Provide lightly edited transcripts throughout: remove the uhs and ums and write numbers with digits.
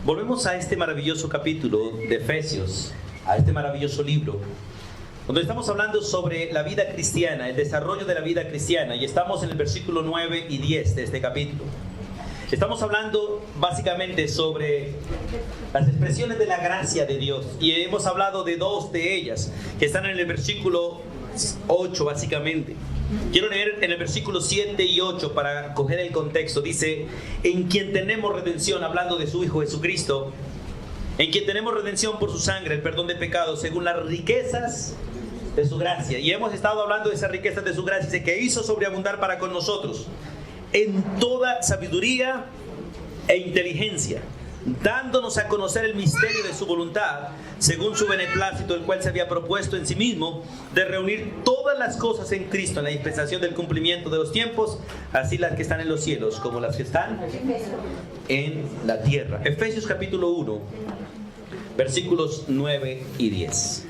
Volvemos a este maravilloso capítulo de Efesios, a este maravilloso libro, donde estamos hablando sobre la vida cristiana, el desarrollo de la vida cristiana, y estamos en el versículo 9 y 10 de este capítulo. Estamos hablando básicamente sobre las expresiones de la gracia de Dios, y hemos hablado de dos de ellas, que están en el versículo 8 básicamente. Quiero leer en el versículo 7 y 8 para coger el contexto. Dice: en quien tenemos redención, hablando de su Hijo Jesucristo, en quien tenemos redención por su sangre, el perdón de pecados, según las riquezas de su gracia. Y hemos estado hablando de esas riquezas de su gracia. Dice que hizo sobreabundar para con nosotros en toda sabiduría e inteligencia, dándonos a conocer el misterio de su voluntad, según su beneplácito, el cual se había propuesto en sí mismo, de reunir todas las cosas en Cristo, en la dispensación del cumplimiento de los tiempos, así las que están en los cielos como las que están en la tierra. Efesios capítulo 1, versículos 9 y 10.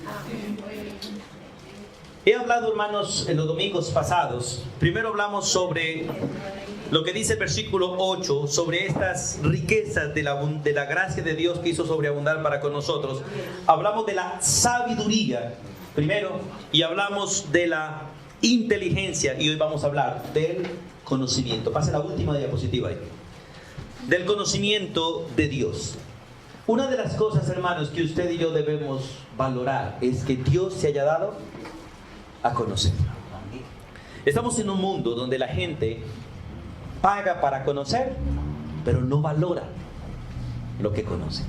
He hablado, hermanos, en los domingos pasados. Primero hablamos sobre lo que dice el versículo 8, sobre estas riquezas de la gracia de Dios que hizo sobreabundar para con nosotros. Hablamos de la sabiduría primero, y hablamos de la inteligencia, y hoy vamos a hablar del conocimiento. Pase la última diapositiva ahí. Del conocimiento de Dios. Una de las cosas, hermanos, que usted y yo debemos valorar es que Dios se haya dado a conocer. Estamos en un mundo donde la gente paga para conocer, pero no valora lo que conoce.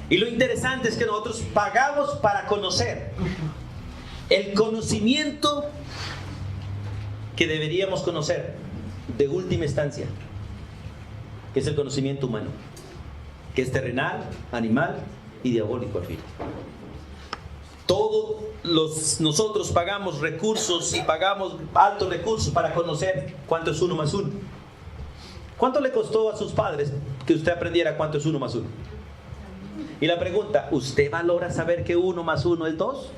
Y lo interesante es que nosotros pagamos para conocer el conocimiento que deberíamos conocer de última instancia, que es el conocimiento humano, que es terrenal, animal y diabólico al fin. Nosotros pagamos recursos y pagamos altos recursos para conocer cuánto es 1 más 1. ¿Cuánto le costó a sus padres que usted aprendiera cuánto es 1 más 1? Y la pregunta, ¿usted valora saber que 1 más 1 es 2?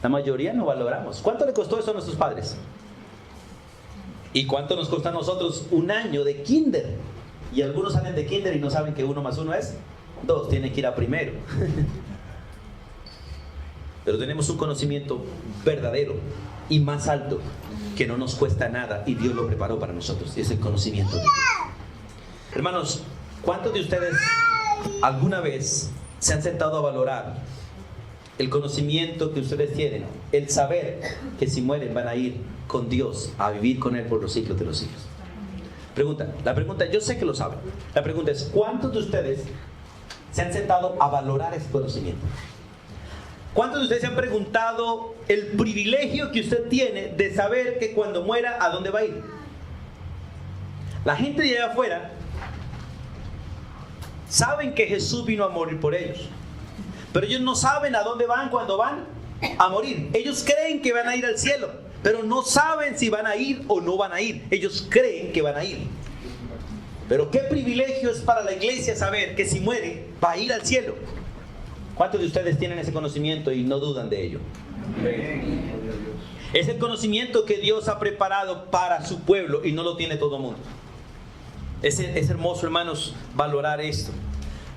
La mayoría no valoramos. ¿Cuánto le costó eso a nuestros padres? ¿Y cuánto nos costó a nosotros un año de kinder? Y algunos salen de kinder y no saben que 1 más 1 es 2. Tienen que ir a primero. Pero tenemos un conocimiento verdadero y más alto que no nos cuesta nada, y Dios lo preparó para nosotros, y es el conocimiento de Dios. Hermanos, ¿cuántos de ustedes alguna vez se han sentado a valorar el conocimiento que ustedes tienen, el saber que si mueren van a ir con Dios a vivir con Él por los siglos de los siglos? La pregunta, yo sé que lo saben. La pregunta es, ¿cuántos de ustedes se han sentado a valorar ese conocimiento? ¿Cuántos de ustedes se han preguntado el privilegio que usted tiene de saber que cuando muera, ¿a dónde va a ir? La gente de allá afuera saben que Jesús vino a morir por ellos, pero ellos no saben a dónde van cuando van a morir. Ellos creen que van a ir al cielo, pero no saben si van a ir o no van a ir. Ellos creen que van a ir. Pero qué privilegio es para la iglesia saber que si muere, va a ir al cielo. ¿Cuántos de ustedes tienen ese conocimiento y no dudan de ello? Es el conocimiento que Dios ha preparado para su pueblo y no lo tiene todo el mundo. Es hermoso, hermanos, valorar esto.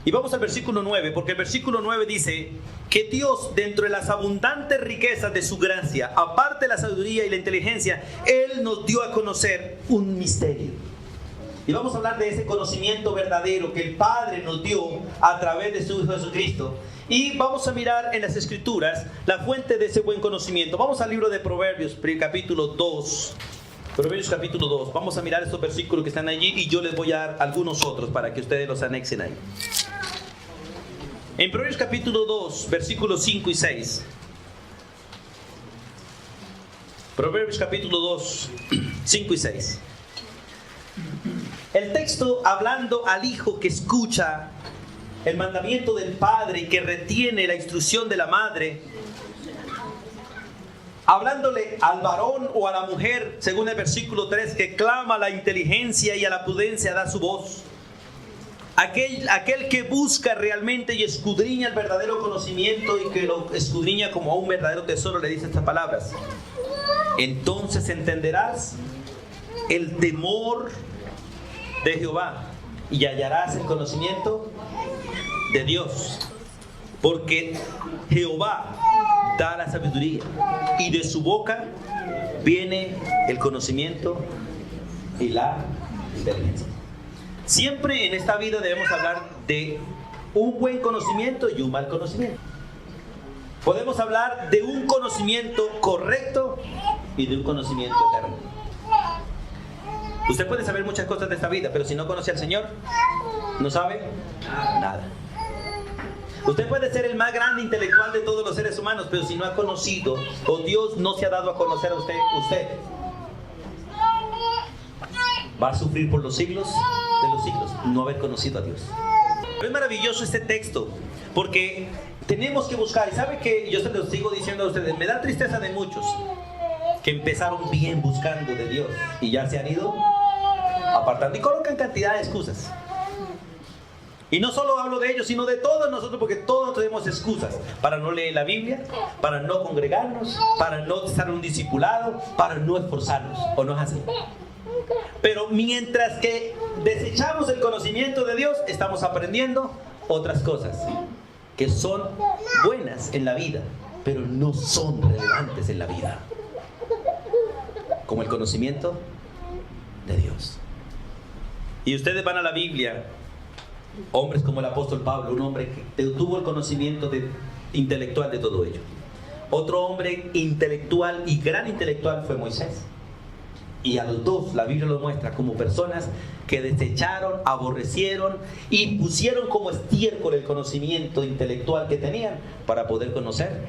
Y vamos al versículo 9, porque el versículo 9 dice que Dios, dentro de las abundantes riquezas de su gracia, aparte de la sabiduría y la inteligencia, Él nos dio a conocer un misterio. Y vamos a hablar de ese conocimiento verdadero que el Padre nos dio a través de su Hijo Jesucristo. Y vamos a mirar en las Escrituras la fuente de ese buen conocimiento. Vamos al libro de Proverbios, capítulo 2. Proverbios capítulo 2. Vamos a mirar estos versículos que están allí, y yo les voy a dar algunos otros para que ustedes los anexen ahí. En Proverbios capítulo 2, versículos 5 y 6. Proverbios capítulo 2, 5 y 6. El texto, hablando al hijo que escucha el mandamiento del padre y que retiene la instrucción de la madre, hablándole al varón o a la mujer, según el versículo 3, que clama a la inteligencia y a la prudencia da su voz. Aquel que busca realmente y escudriña el verdadero conocimiento y que lo escudriña como a un verdadero tesoro, le dice estas palabras: entonces entenderás el temor de Jehová y hallarás el conocimiento de Dios. Porque Jehová da la sabiduría y de su boca viene el conocimiento y la inteligencia. Siempre en esta vida debemos hablar de un buen conocimiento y un mal conocimiento. Podemos hablar de un conocimiento correcto y de un conocimiento eterno. Usted puede saber muchas cosas de esta vida, pero si no conoce al Señor, no sabe nada. Usted puede ser el más grande intelectual de todos los seres humanos, pero si no ha conocido, o Dios no se ha dado a conocer a usted va a sufrir por los siglos de los siglos no haber conocido a Dios. Pero es maravilloso este texto, porque tenemos que buscar, y sabe que yo se los sigo diciendo a ustedes, me da tristeza de muchos que empezaron bien buscando de Dios y ya se han ido apartando y colocan cantidad de excusas. Y no solo hablo de ellos, sino de todos nosotros, porque todos tenemos excusas para no leer la Biblia, para no congregarnos, para no estar en un discipulado, para no esforzarnos, ¿o no es así? Pero mientras que desechamos el conocimiento de Dios, estamos aprendiendo otras cosas que son buenas en la vida, pero no son relevantes en la vida, como el conocimiento de Dios. Y ustedes van a la Biblia, hombres como el apóstol Pablo, un hombre que tuvo el conocimiento intelectual de todo ello. Otro hombre intelectual y gran intelectual fue Moisés. Y a los dos la Biblia los muestra como personas que desecharon, aborrecieron y pusieron como estiércol el conocimiento intelectual que tenían para poder conocer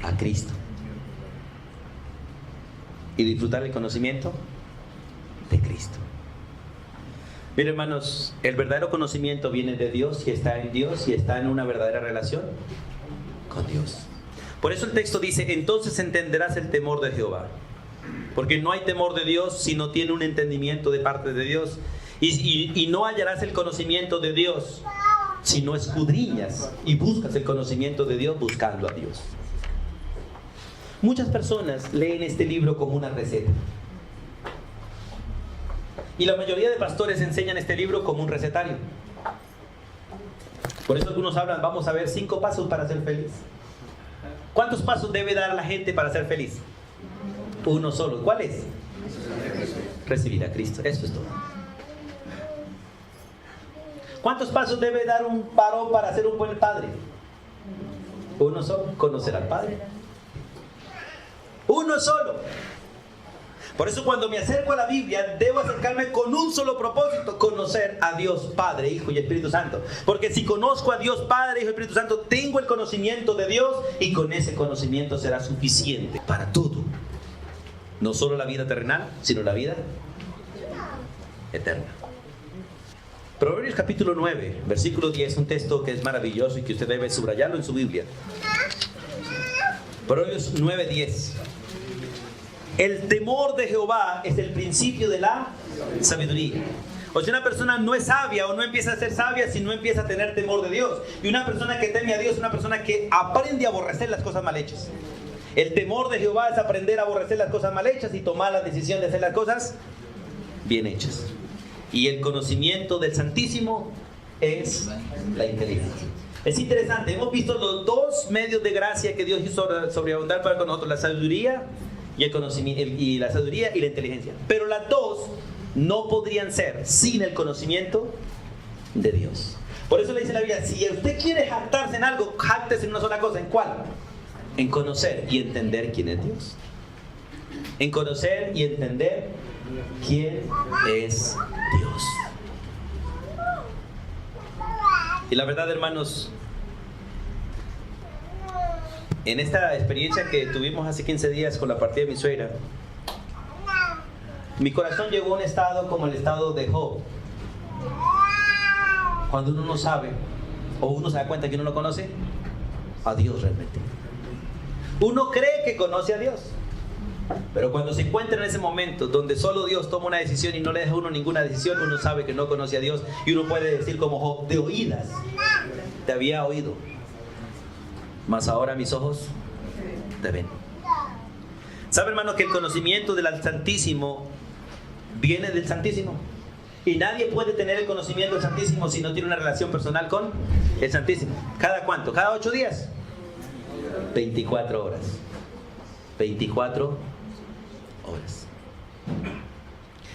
a Cristo y disfrutar el conocimiento de Cristo. Miren, hermanos, el verdadero conocimiento viene de Dios y está en Dios y está en una verdadera relación con Dios. Por eso el texto dice: entonces entenderás el temor de Jehová. Porque no hay temor de Dios si no tiene un entendimiento de parte de Dios. Y no hallarás el conocimiento de Dios si no escudriñas y buscas el conocimiento de Dios buscando a Dios. Muchas personas leen este libro como una receta. Y la mayoría de pastores enseñan este libro como un recetario. Por eso algunos hablan, vamos a ver 5 pasos para ser feliz. ¿Cuántos pasos debe dar la gente para ser feliz? Uno solo. ¿Cuál es? Recibir a Cristo. Eso es todo. ¿Cuántos pasos debe dar un varón para ser un buen padre? Uno solo. Conocer al Padre. Uno solo. Por eso cuando me acerco a la Biblia debo acercarme con un solo propósito: conocer a Dios Padre, Hijo y Espíritu Santo. Porque si conozco a Dios Padre, Hijo y Espíritu Santo, tengo el conocimiento de Dios, y con ese conocimiento será suficiente para todo. No solo la vida terrenal, sino la vida eterna. Proverbios capítulo 9, versículo 10, un texto que es maravilloso y que usted debe subrayarlo en su Biblia. Proverbios 9, 10. El temor de Jehová es el principio de la sabiduría. O sea, una persona no es sabia o no empieza a ser sabia si no empieza a tener temor de Dios. Y una persona que teme a Dios es una persona que aprende a aborrecer las cosas mal hechas. El temor de Jehová es aprender a aborrecer las cosas mal hechas y tomar la decisión de hacer las cosas bien hechas. Y el conocimiento del Santísimo es la inteligencia. Es interesante, hemos visto los dos medios de gracia que Dios hizo sobreabundar para con nosotros: la sabiduría y el conocimiento, y la sabiduría y la inteligencia. Pero las dos no podrían ser sin el conocimiento de Dios. Por eso le dice la Biblia: si usted quiere jactarse en algo, jactese en una sola cosa. ¿En cuál? En conocer y entender quién es Dios. En conocer y entender quién es Dios. Y la verdad, hermanos, en esta experiencia que tuvimos hace 15 días con la partida de mi suegra, mi corazón llegó a un estado como el estado de Job. Cuando uno no sabe, o uno se da cuenta que uno no conoce a Dios realmente. Uno cree que conoce a Dios, pero cuando se encuentra en ese momento donde solo Dios toma una decisión y no le deja a uno ninguna decisión, uno sabe que no conoce a Dios. Y uno puede decir como Job: de oídas te había oído, mas ahora mis ojos te ven. ¿Sabe, hermano, que el conocimiento del Santísimo viene del Santísimo? Y nadie puede tener el conocimiento del Santísimo si no tiene una relación personal con el Santísimo. ¿Cada cuánto? ¿Cada 8 días? 24 horas. 24 horas.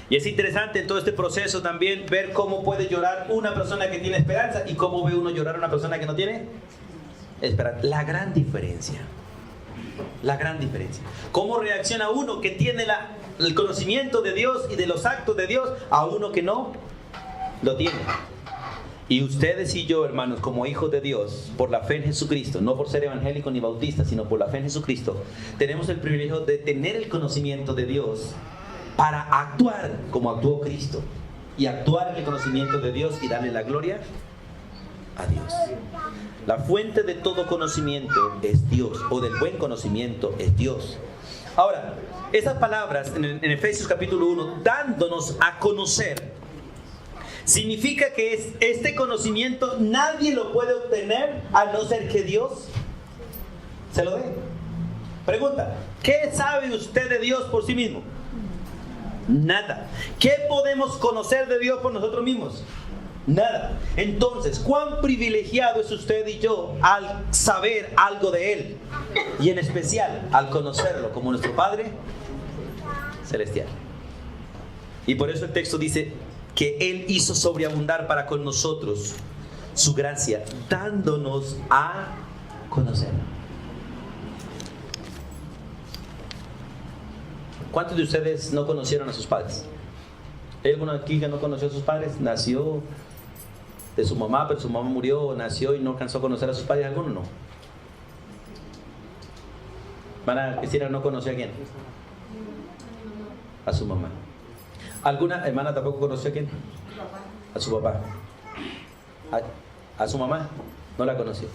Y es interesante en todo este proceso también ver cómo puede llorar una persona que tiene esperanza y cómo ve uno llorar a una persona que no tiene esperanza. La gran diferencia. La gran diferencia. Cómo reacciona uno que tiene el conocimiento de Dios y de los actos de Dios a uno que no lo tiene. Y ustedes y yo, hermanos, como hijos de Dios, por la fe en Jesucristo, no por ser evangélicos ni bautistas, sino por la fe en Jesucristo, tenemos el privilegio de tener el conocimiento de Dios para actuar como actuó Cristo. Y actuar en el conocimiento de Dios y darle la gloria a Dios. La fuente de todo conocimiento es Dios, o del buen conocimiento es Dios. Ahora, esas palabras en Efesios capítulo 1, dándonos a conocer, significa que este conocimiento nadie lo puede obtener a no ser que Dios se lo dé. Pregunta, ¿qué sabe usted de Dios por sí mismo? Nada. ¿Qué podemos conocer de Dios por nosotros mismos? Nada. Entonces, ¿cuán privilegiado es usted y yo al saber algo de Él? Y en especial, al conocerlo como nuestro Padre Celestial. Y por eso el texto dice que Él hizo sobreabundar para con nosotros su gracia, dándonos a conocer. ¿Cuántos de ustedes no conocieron a sus padres? ¿Hay alguno aquí que no conoció a sus padres? Nació de su mamá, pero su mamá murió, o nació y no alcanzó a conocer a sus padres. ¿Alguno no? ¿Hermana Cristina no conoció a quién? A su mamá. ¿Alguna hermana tampoco conoció a quién? A su papá. ¿A su mamá? No la conoció.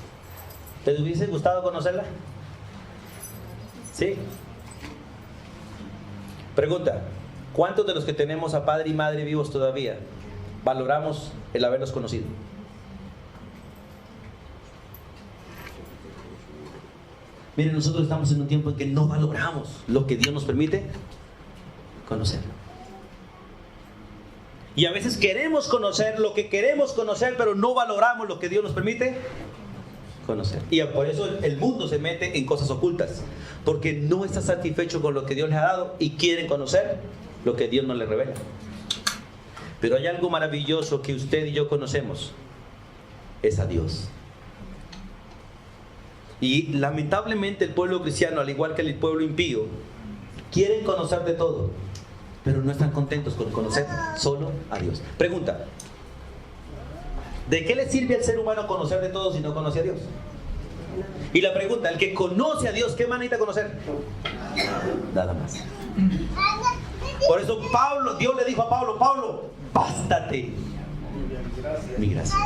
¿Les hubiese gustado conocerla? ¿Sí? Pregunta, ¿cuántos de los que tenemos a padre y madre vivos todavía valoramos el haberlos conocido? Miren, nosotros estamos en un tiempo en que no valoramos lo que Dios nos permite conocer. Y a veces queremos conocer lo que queremos conocer, pero no valoramos lo que Dios nos permite conocer. Y por eso el mundo se mete en cosas ocultas, porque no está satisfecho con lo que Dios les ha dado y quieren conocer lo que Dios no les revela. Pero hay algo maravilloso que usted y yo conocemos, es a Dios. Y lamentablemente el pueblo cristiano, al igual que el pueblo impío, quieren conocer de todo, pero no están contentos con conocer solo a Dios. Pregunta, ¿de qué le sirve al ser humano conocer de todo si no conoce a Dios? Y la pregunta, el que conoce a Dios, ¿qué más necesita conocer? Nada más. Por eso Dios le dijo a Pablo, bástate mi gracia.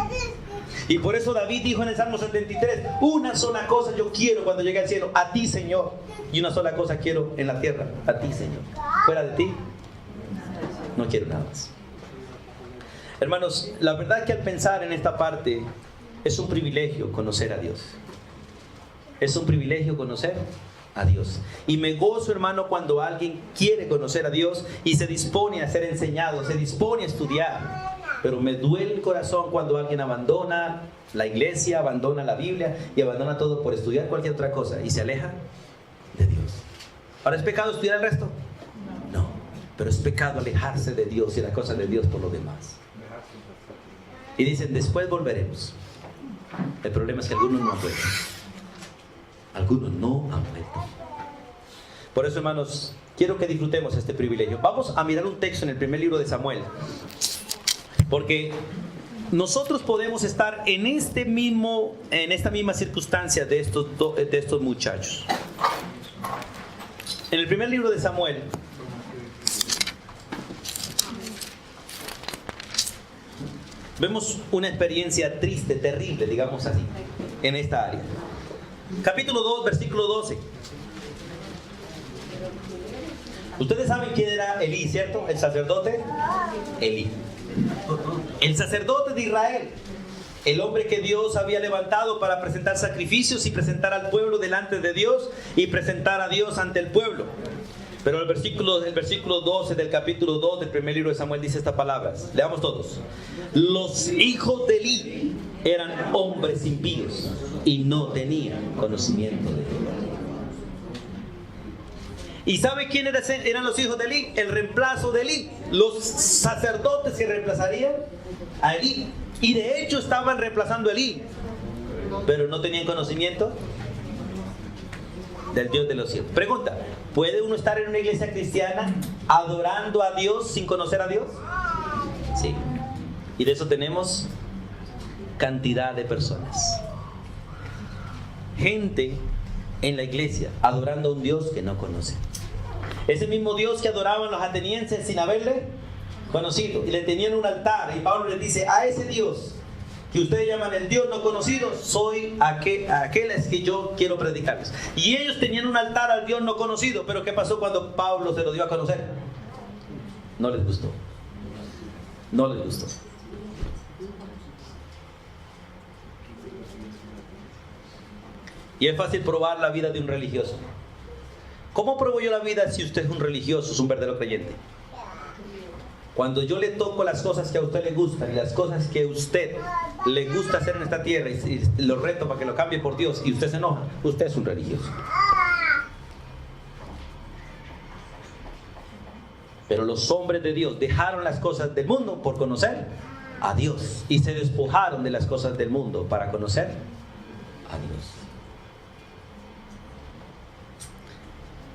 Y por eso David dijo en el Salmo 73, una sola cosa yo quiero cuando llegue al cielo, a ti, Señor. Y una sola cosa quiero en la tierra, a ti, Señor. Fuera de ti, no quiero nada más. Hermanos, la verdad es que al pensar en esta parte, es un privilegio conocer a Dios. Es un privilegio conocer a Dios. Y me gozo, hermano, cuando alguien quiere conocer a Dios y se dispone a ser enseñado, se dispone a estudiar. Pero me duele el corazón cuando alguien abandona la iglesia, abandona la Biblia y abandona todo por estudiar cualquier otra cosa y se aleja de Dios. ¿Ahora es pecado estudiar el resto? No, pero es pecado alejarse de Dios y las cosas de Dios por lo demás. Y dicen, después volveremos. El problema es que algunos no han vuelto. Algunos no han vuelto. Por eso, hermanos, quiero que disfrutemos este privilegio. Vamos a mirar un texto en el primer libro de Samuel. Porque nosotros podemos estar en esta misma circunstancia de estos muchachos. En el primer libro de Samuel, vemos una experiencia triste, terrible, digamos así, en esta área. Capítulo 2, versículo 12. Ustedes saben quién era Elí, ¿cierto? El sacerdote Elí. El sacerdote de Israel. El hombre que Dios había levantado para presentar sacrificios y presentar al pueblo delante de Dios y presentar a Dios ante el pueblo. Pero el versículo 12 del capítulo 2 del primer libro de Samuel dice estas palabras. Leamos todos. Los hijos de Elí eran hombres impíos y no tenían conocimiento de Dios. ¿Y sabe quiénes eran los hijos de Elí? El reemplazo de Elí. Los sacerdotes que reemplazarían a Elí. Y de hecho estaban reemplazando a Elí, pero no tenían conocimiento del Dios de los cielos. Pregunta, ¿puede uno estar en una iglesia cristiana adorando a Dios sin conocer a Dios? Sí. Y de eso tenemos cantidad de personas. Gente en la iglesia adorando a un Dios que no conoce. Ese mismo Dios que adoraban los atenienses sin haberle conocido. Y le tenían un altar. Y Pablo les dice, a ese Dios que ustedes llaman el Dios no conocido, soy aquel es que yo quiero predicarles. Y ellos tenían un altar al Dios no conocido. Pero ¿qué pasó cuando Pablo se lo dio a conocer? No les gustó. No les gustó. Y es fácil probar la vida de un religioso. ¿Cómo pruebo yo la vida si usted es un religioso, es un verdadero creyente? Cuando yo le toco las cosas que a usted le gustan y las cosas que a usted le gusta hacer en esta tierra y lo reto para que lo cambie por Dios y usted se enoja, usted es un religioso. Pero los hombres de Dios dejaron las cosas del mundo por conocer a Dios y se despojaron de las cosas del mundo para conocer a Dios.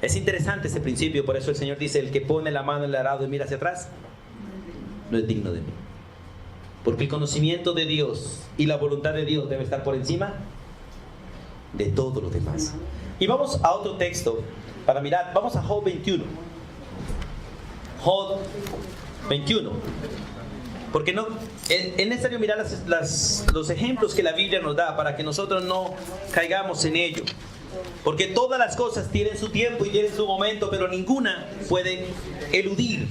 Es interesante ese principio, por eso el Señor dice, el que pone la mano en el arado y mira hacia atrás, no es digno de mí. Porque el conocimiento de Dios y la voluntad de Dios debe estar por encima de todo lo demás. Y vamos a otro texto para mirar, vamos a Job 21. Job 21. Porque no, es necesario mirar los ejemplos que la Biblia nos da para que nosotros no caigamos en ello. Porque todas las cosas tienen su tiempo y tienen su momento, pero ninguna puede eludir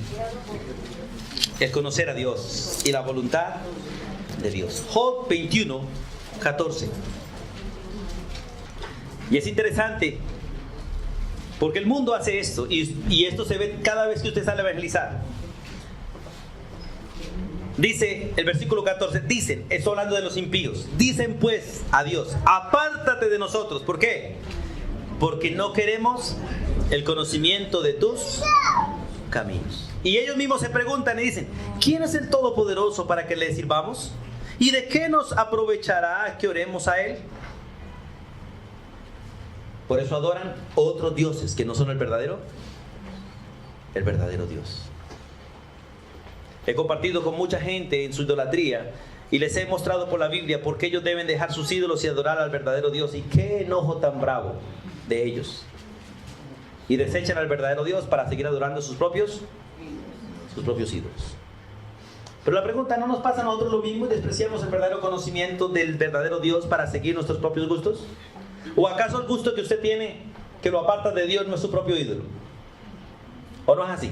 el conocer a Dios y la voluntad de Dios. Job 21, 14. Y es interesante porque el mundo hace esto y esto se ve cada vez que usted sale a evangelizar. Dice el versículo 14, dicen, estoy hablando de los impíos, dicen pues a Dios, apártate de nosotros. ¿Por qué? Porque no queremos el conocimiento de tus caminos. Y ellos mismos se preguntan y dicen, ¿quién es el Todopoderoso para que le sirvamos? ¿Y de qué nos aprovechará que oremos a Él? Por eso adoran otros dioses que no son el verdadero Dios. He compartido con mucha gente en su idolatría y les he mostrado por la Biblia por qué ellos deben dejar sus ídolos y adorar al verdadero Dios. Y qué enojo tan bravo de ellos. Y desechan al verdadero Dios para seguir adorando sus propios ídolos. Pero la pregunta, ¿no nos pasa a nosotros lo mismo y despreciamos el verdadero conocimiento del verdadero Dios para seguir nuestros propios gustos? ¿O acaso el gusto que usted tiene que lo aparta de Dios no es su propio ídolo? ¿O no es así?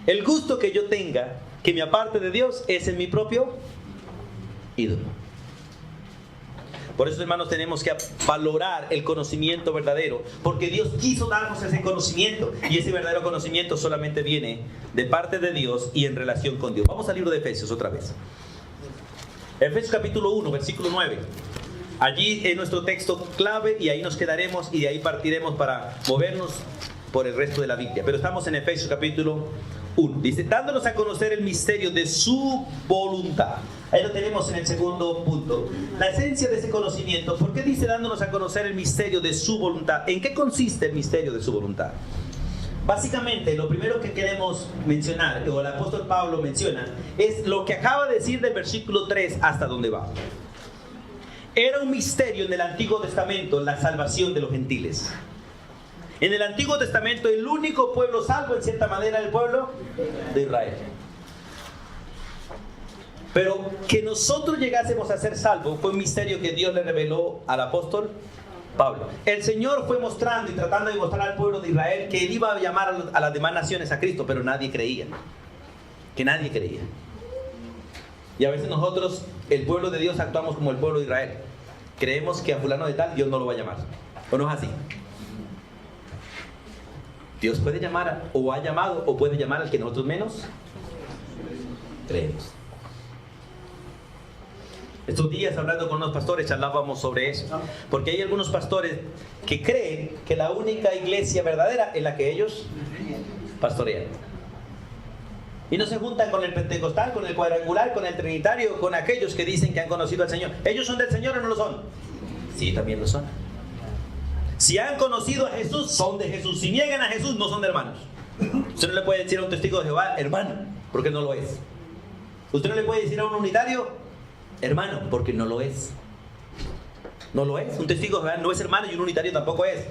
El gusto que yo tenga que me aparte de Dios es en mi propio ídolo. Por eso, hermanos, tenemos que valorar el conocimiento verdadero, porque Dios quiso darnos ese conocimiento y ese verdadero conocimiento solamente viene de parte de Dios y en relación con Dios. Vamos al libro de Efesios otra vez. Efesios capítulo 1, versículo 9. Allí es nuestro texto clave y ahí nos quedaremos y de ahí partiremos para movernos por el resto de la Biblia. Pero estamos en Efesios capítulo 1. Dice, dándonos a conocer el misterio de su voluntad. Ahí lo tenemos en el segundo punto. La esencia de ese conocimiento. ¿Por qué dice dándonos a conocer el misterio de su voluntad? ¿En qué consiste el misterio de su voluntad? Básicamente, lo primero que queremos mencionar, o el apóstol Pablo menciona, es lo que acaba de decir del versículo 3 hasta donde va. Era un misterio en el Antiguo Testamento la salvación de los gentiles. En el Antiguo Testamento el único pueblo salvo en cierta manera era el pueblo de Israel. Pero que nosotros llegásemos a ser salvos fue un misterio que Dios le reveló al apóstol Pablo. El Señor fue mostrando y tratando de mostrar al pueblo de Israel que Él iba a llamar a las demás naciones a Cristo, pero nadie creía. Que nadie creía. Y a veces nosotros, el pueblo de Dios, actuamos como el pueblo de Israel. Creemos que a fulano de tal Dios no lo va a llamar. ¿O no es así? Dios puede llamar o ha llamado o puede llamar al que nosotros menos creemos. Estos días hablando con unos pastores charlábamos sobre eso, porque hay algunos pastores que creen que la única iglesia verdadera es la que ellos pastorean. Y no se juntan con el pentecostal, con el cuadrangular, con el trinitario, con aquellos que dicen que han conocido al Señor. ¿Ellos son del Señor o no lo son? Sí, también lo son. Si han conocido a Jesús, son de Jesús. Si niegan a Jesús, no son de hermanos. Usted no le puede decir a un testigo de Jehová, hermano, porque no lo es. Usted no le puede decir a un unitario, hermano, porque no lo es. No lo es. Un testigo de Jehová no es hermano y un unitario tampoco es.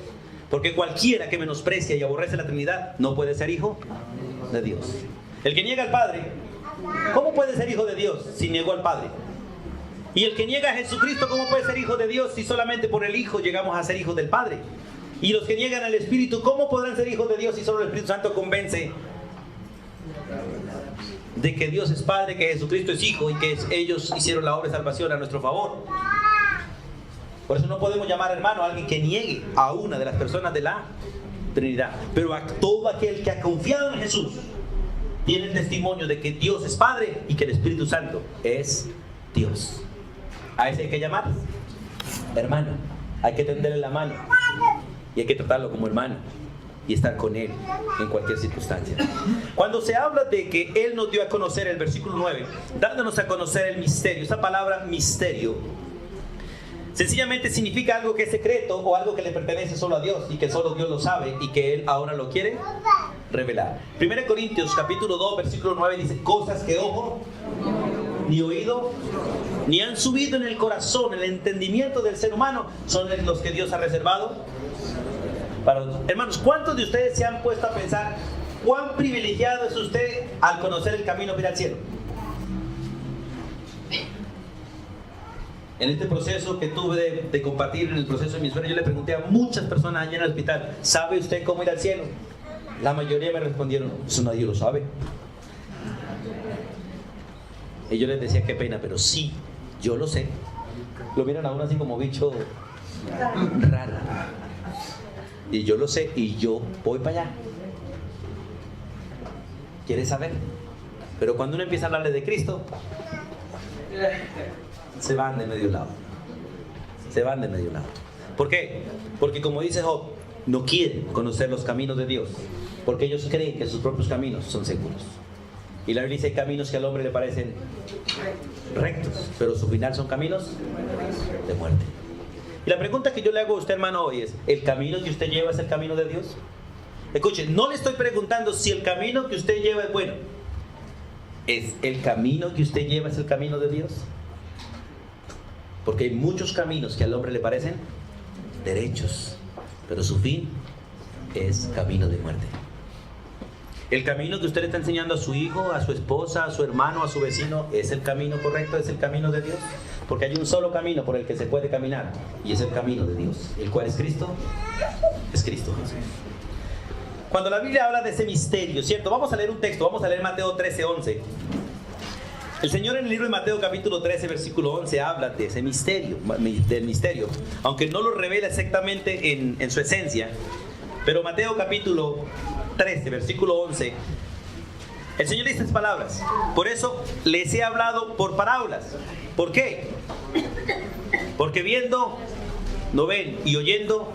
Porque cualquiera que menosprecia y aborrece la Trinidad no puede ser hijo de Dios. El que niega al Padre, ¿cómo puede ser hijo de Dios si negó al Padre? Y el que niega a Jesucristo, ¿cómo puede ser hijo de Dios si solamente por el Hijo llegamos a ser hijos del Padre? Y los que niegan al Espíritu, ¿cómo podrán ser hijos de Dios si solo el Espíritu Santo convence de que Dios es Padre, que Jesucristo es Hijo y que ellos hicieron la obra de salvación a nuestro favor? Por eso no podemos llamar hermano a alguien que niegue a una de las personas de la Trinidad. Pero a todo aquel que ha confiado en Jesús tiene el testimonio de que Dios es Padre y que el Espíritu Santo es Dios. A ese hay que llamar hermano. Hay que tenderle la mano y hay que tratarlo como hermano y estar con él en cualquier circunstancia. Cuando se habla de que él nos dio a conocer, el versículo 9, dándonos a conocer el misterio, esa palabra misterio sencillamente significa algo que es secreto o algo que le pertenece solo a Dios y que solo Dios lo sabe y que él ahora lo quiere revelar. 1 Corintios capítulo 2 versículo 9 dice, cosas que ojo ni oído ni han subido en el corazón, el entendimiento del ser humano, son los que Dios ha reservado para los... Hermanos, ¿cuántos de ustedes se han puesto a pensar cuán privilegiado es usted al conocer el camino para ir al cielo? En este proceso que tuve de compartir, en el proceso de mi sueño, yo le pregunté a muchas personas allá en el hospital, ¿sabe usted cómo ir al cielo? La mayoría me respondieron, eso nadie lo sabe. Y yo les decía, qué pena, pero sí, yo lo sé. Lo miran a uno así como bicho raro. Y yo lo sé, y yo voy para allá. ¿Quieres saber? Pero cuando uno empieza a hablarle de Cristo, se van de medio lado. Se van de medio lado. ¿Por qué? Porque como dice Job, no quieren conocer los caminos de Dios, porque ellos creen que sus propios caminos son seguros. Y la Biblia dice, hay caminos que al hombre le parecen rectos, pero su final son caminos de muerte. Y la pregunta que yo le hago a usted, hermano, hoy es, ¿el camino que usted lleva es el camino de Dios? Escuche, no le estoy preguntando si el camino que usted lleva es bueno. ¿Es el camino que usted lleva es el camino de Dios? Porque hay muchos caminos que al hombre le parecen derechos, pero su fin es camino de muerte. El camino que usted le está enseñando a su hijo, a su esposa, a su hermano, a su vecino, ¿es el camino correcto? ¿Es el camino de Dios? Porque hay un solo camino por el que se puede caminar, y es el camino de Dios. ¿El cual es Cristo? Es Cristo Jesús. Cuando la Biblia habla de ese misterio, ¿cierto? Vamos a leer un texto, vamos a leer Mateo 13:11. El Señor en el libro de Mateo capítulo 13, versículo 11, habla de ese misterio, del misterio, aunque no lo revela exactamente en su esencia. Pero Mateo capítulo 13, versículo 11, el Señor dice estas palabras: por eso les he hablado por parábolas. ¿Por qué? Porque viendo no ven y oyendo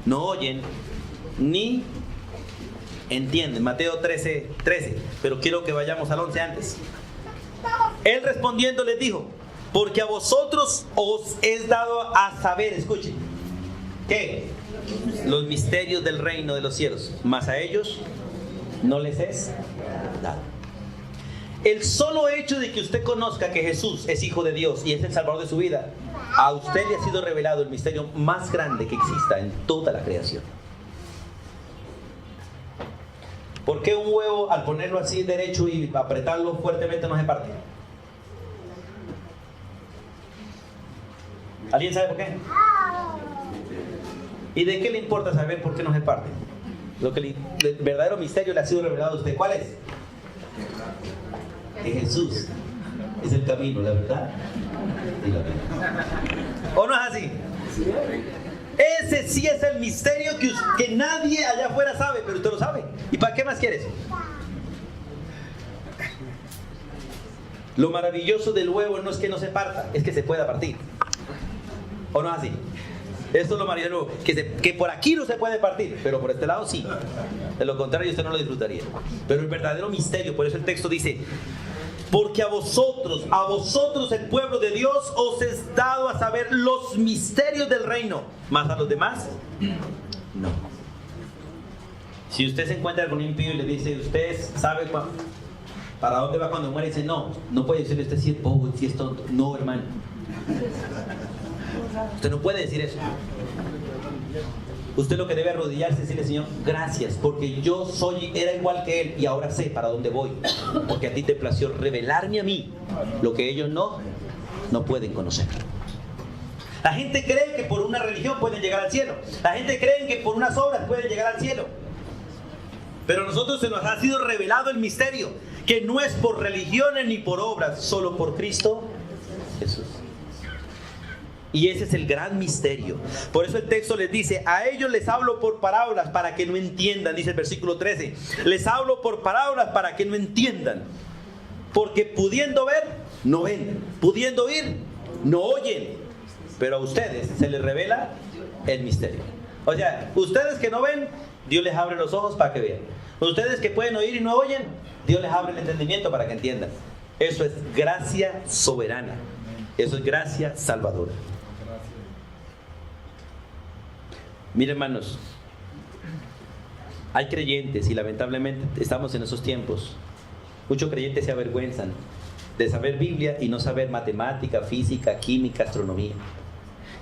no oyen ni entienden. Mateo 13, pero quiero que vayamos al 11 antes. Él respondiendo les dijo: porque a vosotros os es dado a saber, escuchen, ¿qué? Los misterios del reino de los cielos, mas a ellos no les es dado. El solo hecho de que usted conozca que Jesús es Hijo de Dios y es el Salvador de su vida, a usted le ha sido revelado el misterio más grande que exista en toda la creación. ¿Por qué un huevo, al ponerlo así derecho y apretarlo fuertemente, no se parte? ¿Alguien sabe por qué? ¿Y de qué le importa saber por qué no se parte? El verdadero misterio le ha sido revelado a usted. ¿Cuál es? Que Jesús es el camino, la verdad y la vida. ¿O no es así? Ese sí es el misterio que nadie allá afuera sabe, pero usted lo sabe. ¿Y para qué más quieres? Lo maravilloso del huevo no es que no se parta, es que se pueda partir. ¿O no es así? Esto es lo maravilloso, que por aquí no se puede partir, pero por este lado sí. De lo contrario usted no lo disfrutaría. Pero el verdadero misterio, por eso el texto dice: porque a vosotros el pueblo de Dios, os es dado a saber los misterios del reino, mas a los demás no. Si usted se encuentra con un impío y le dice: ¿usted sabe para dónde va cuando muere? Y dice: no puede decirle usted si es bobo, si es tonto. No, hermano. Usted no puede decir eso. Usted lo que debe arrodillarse es decirle: Señor, gracias, porque yo era igual que Él y ahora sé para dónde voy. Porque a ti te plació revelarme a mí lo que ellos no pueden conocer. La gente cree que por una religión pueden llegar al cielo. La gente cree que por unas obras pueden llegar al cielo. Pero a nosotros se nos ha sido revelado el misterio, que no es por religiones ni por obras, solo por Cristo Jesús. Y ese es el gran misterio. Por eso el texto les dice: a ellos les hablo por parábolas para que no entiendan. Dice el versículo 13: les hablo por parábolas para que no entiendan. Porque pudiendo ver, no ven. Pudiendo oír, no oyen. Pero a ustedes se les revela el misterio. O sea, ustedes que no ven, Dios les abre los ojos para que vean. Ustedes que pueden oír y no oyen, Dios les abre el entendimiento para que entiendan. Eso es gracia soberana. Eso es gracia salvadora. Miren, hermanos, hay creyentes, y lamentablemente estamos en esos tiempos, muchos creyentes se avergüenzan de saber Biblia y no saber matemática, física, química, astronomía.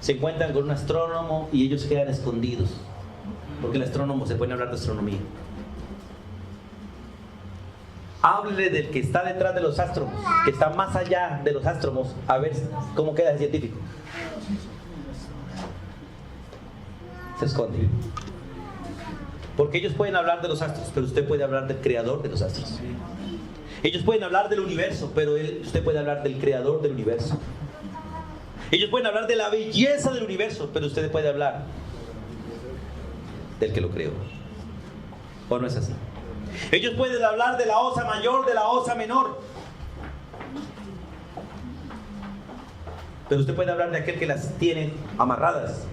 Se encuentran con un astrónomo y ellos quedan escondidos, porque el astrónomo se pone a hablar de astronomía. Háblele del que está detrás de los astros, que está más allá de los astros, a ver cómo queda el científico. Se esconde. Porque ellos pueden hablar de los astros, pero usted puede hablar del creador de los astros. Ellos pueden hablar del universo, pero usted puede hablar del creador del universo. Ellos pueden hablar de la belleza del universo, pero usted puede hablar del que lo creó. ¿O no es así? Ellos pueden hablar de la osa mayor, de la osa menor, pero usted puede hablar de aquel que las tiene amarradas,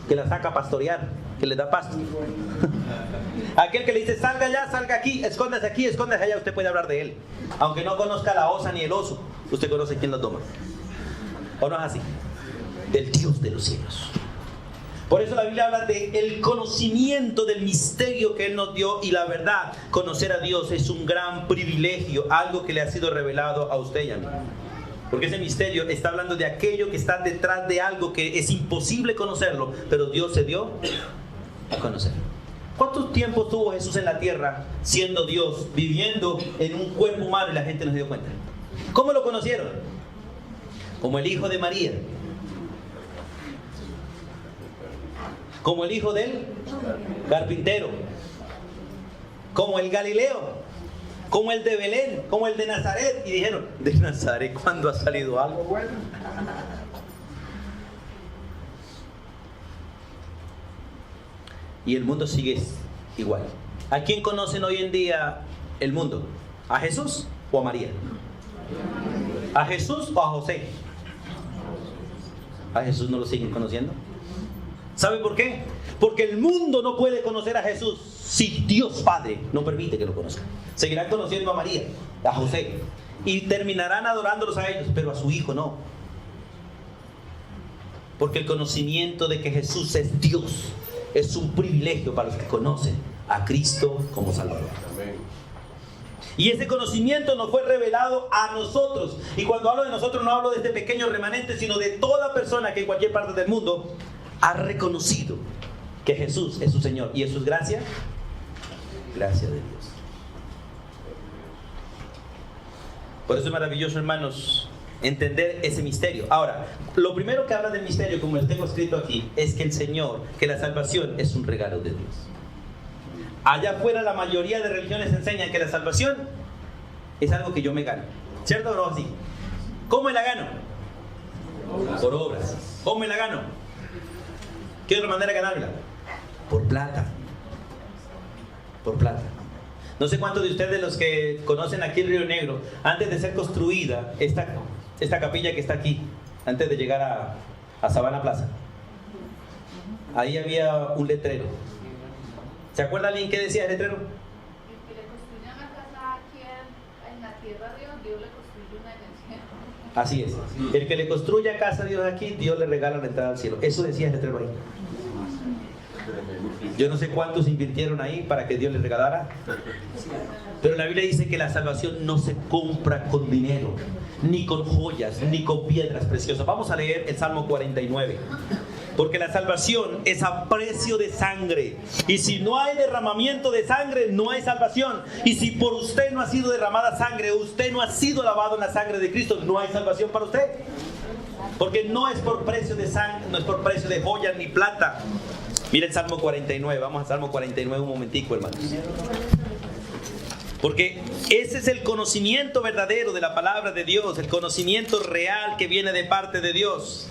que las saca a pastorear, que les da pasto. Aquel que le dice: salga allá, salga aquí, escóndase allá. Usted puede hablar de él, aunque no conozca la osa ni el oso. Usted conoce quién los toma. ¿O no es así? Del Dios de los cielos. Por eso la Biblia habla del conocimiento del misterio que Él nos dio. Y la verdad, conocer a Dios es un gran privilegio, algo que le ha sido revelado a usted y a mí. Porque ese misterio está hablando de aquello que está detrás de algo que es imposible conocerlo, pero Dios se dio a conocer. ¿Cuánto tiempo tuvo Jesús en la tierra siendo Dios, viviendo en un cuerpo humano, y la gente no se dio cuenta? ¿Cómo lo conocieron? Como el hijo de María, como el hijo del carpintero, como el Galileo, como el de Belén, como el de Nazaret. Y dijeron: ¿de Nazaret cuándo ha salido algo bueno? Y el mundo sigue igual. ¿A quién conocen hoy en día el mundo? ¿A Jesús o a María? ¿A Jesús o a José? ¿A Jesús no lo siguen conociendo? ¿Sabe por qué? Porque el mundo no puede conocer a Jesús si Dios Padre no permite que lo conozcan. Seguirán conociendo a María, a José, y terminarán adorándolos a ellos, pero a su Hijo no. Porque el conocimiento de que Jesús es Dios es un privilegio para los que conocen a Cristo como Salvador. Y ese conocimiento nos fue revelado a nosotros. Y cuando hablo de nosotros, no hablo de este pequeño remanente, sino de toda persona que en cualquier parte del mundo ha reconocido que Jesús es su Señor. ¿Y eso es gracia? Gracia de Dios. Por eso es maravilloso, hermanos, entender ese misterio. Ahora, lo primero que habla del misterio, como les tengo escrito aquí, es que el Señor, que la salvación es un regalo de Dios. Allá afuera la mayoría de religiones enseñan que la salvación es algo que yo me gano. ¿Cierto o no así? ¿Cómo me la gano? Por obras. ¿Cómo me la gano? ¿Qué otra manera de ganarla? Por plata. Por plata. No sé cuántos de ustedes, los que conocen aquí el Río Negro, antes de ser construida esta capilla que está aquí, antes de llegar a Sabana Plaza, ahí había un letrero. ¿Se acuerda alguien qué decía el letrero? El que le construya una casa aquí en la tierra de Dios le construye una herencia. Así es. El que le construya casa a Dios aquí, Dios le regala la entrada al cielo. Eso decía el letrero ahí. Yo no sé cuántos invirtieron ahí para que Dios les regalara. Pero la Biblia dice que la salvación no se compra con dinero, ni con joyas, ni con piedras preciosas. Vamos a leer el Salmo 49. Porque la salvación es a precio de sangre. Y si no hay derramamiento de sangre, no hay salvación. Y si por usted no ha sido derramada sangre, usted no ha sido lavado en la sangre de Cristo, no hay salvación para usted. Porque no es por precio de sangre, no es por precio de joyas ni plata. Mira el Salmo 49, vamos al Salmo 49 un momentico, hermanos. Porque ese es el conocimiento verdadero de la palabra de Dios, el conocimiento real que viene de parte de Dios.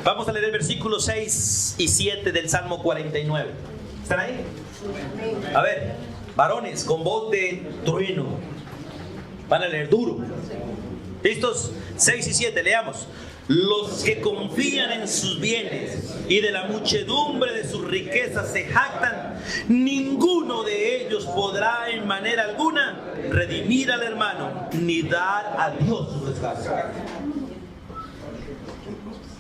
Vamos a leer el versículo 6 y 7 del Salmo 49. ¿Están ahí? A ver, varones con voz de trueno. Van a leer duro. ¿Listos? 6 y 7, leamos. Los que confían en sus bienes y de la muchedumbre de sus riquezas se jactan, ninguno de ellos podrá en manera alguna redimir al hermano, ni dar a Dios su descanso.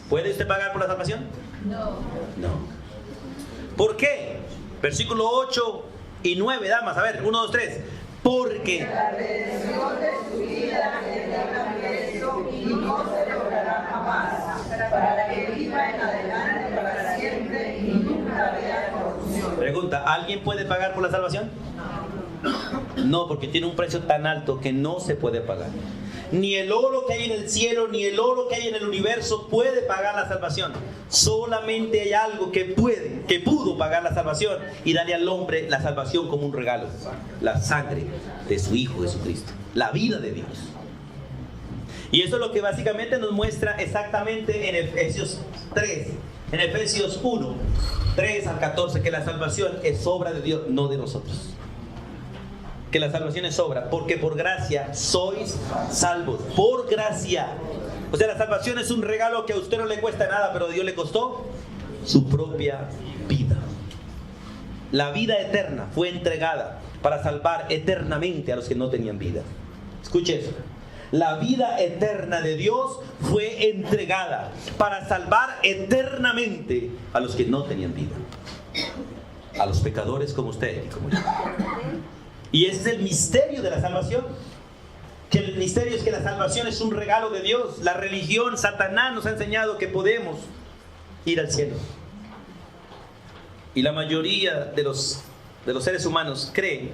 ¿Puede usted pagar por la salvación? No. ¿Por qué? Versículo 8 y 9, damas. A ver, 1, 2, 3. Porque la redención de su vida es de gran precio y no se logrará jamás, para que viva en adelante para siempre y nunca vea corrupción. Pregunta, ¿alguien puede pagar por la salvación? No, porque tiene un precio tan alto que no se puede pagar. Ni el oro que hay en el cielo, ni el oro que hay en el universo puede pagar la salvación. Solamente hay algo que pudo pagar la salvación y darle al hombre la salvación como un regalo: la sangre de su Hijo Jesucristo, la vida de Dios. Y eso es lo que básicamente nos muestra exactamente en Efesios 3, en Efesios 1, 3 al 14, que la salvación es obra de Dios, no de nosotros. Que la salvación es obra, porque por gracia sois salvos, por gracia. O sea, la salvación es un regalo que a usted no le cuesta nada, pero a Dios le costó su propia vida. La vida eterna fue entregada para salvar eternamente a los que no tenían vida. Escuche eso. La vida eterna de Dios fue entregada para salvar eternamente a los que no tenían vida, a los pecadores como usted y como yo. Y ese es el misterio de la salvación. Que el misterio es que la salvación es un regalo de Dios. La religión, Satanás nos ha enseñado que podemos ir al cielo. Y la mayoría de los seres humanos creen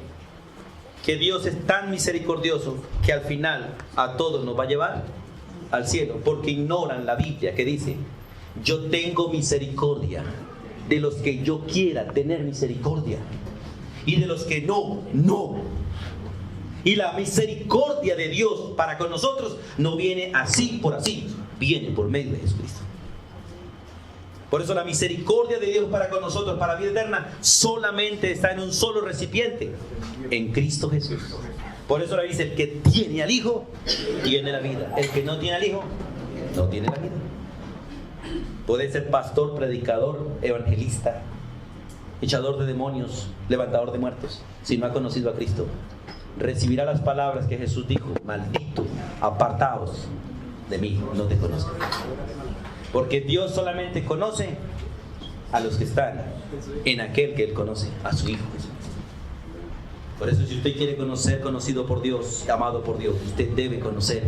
que Dios es tan misericordioso que al final a todos nos va a llevar al cielo, porque ignoran la Biblia que dice: yo tengo misericordia de los que yo quiera tener misericordia, y de los que no. Y la misericordia de Dios para con nosotros no viene así por así, viene por medio de Jesucristo. Por eso la misericordia de Dios para con nosotros, para vida eterna, solamente está en un solo recipiente: en Cristo Jesús. Por eso le dice: el que tiene al Hijo tiene la vida, el que no tiene al Hijo no tiene la vida. Puede ser pastor, predicador, evangelista, echador de demonios, levantador de muertos. Si no ha conocido a Cristo, recibirá las palabras que Jesús dijo: maldito, apartaos de mí, no te conozco. Porque Dios solamente conoce a los que están en aquel que Él conoce, a su Hijo Jesús. Por eso, si usted quiere ser conocido por Dios, amado por Dios, usted debe conocer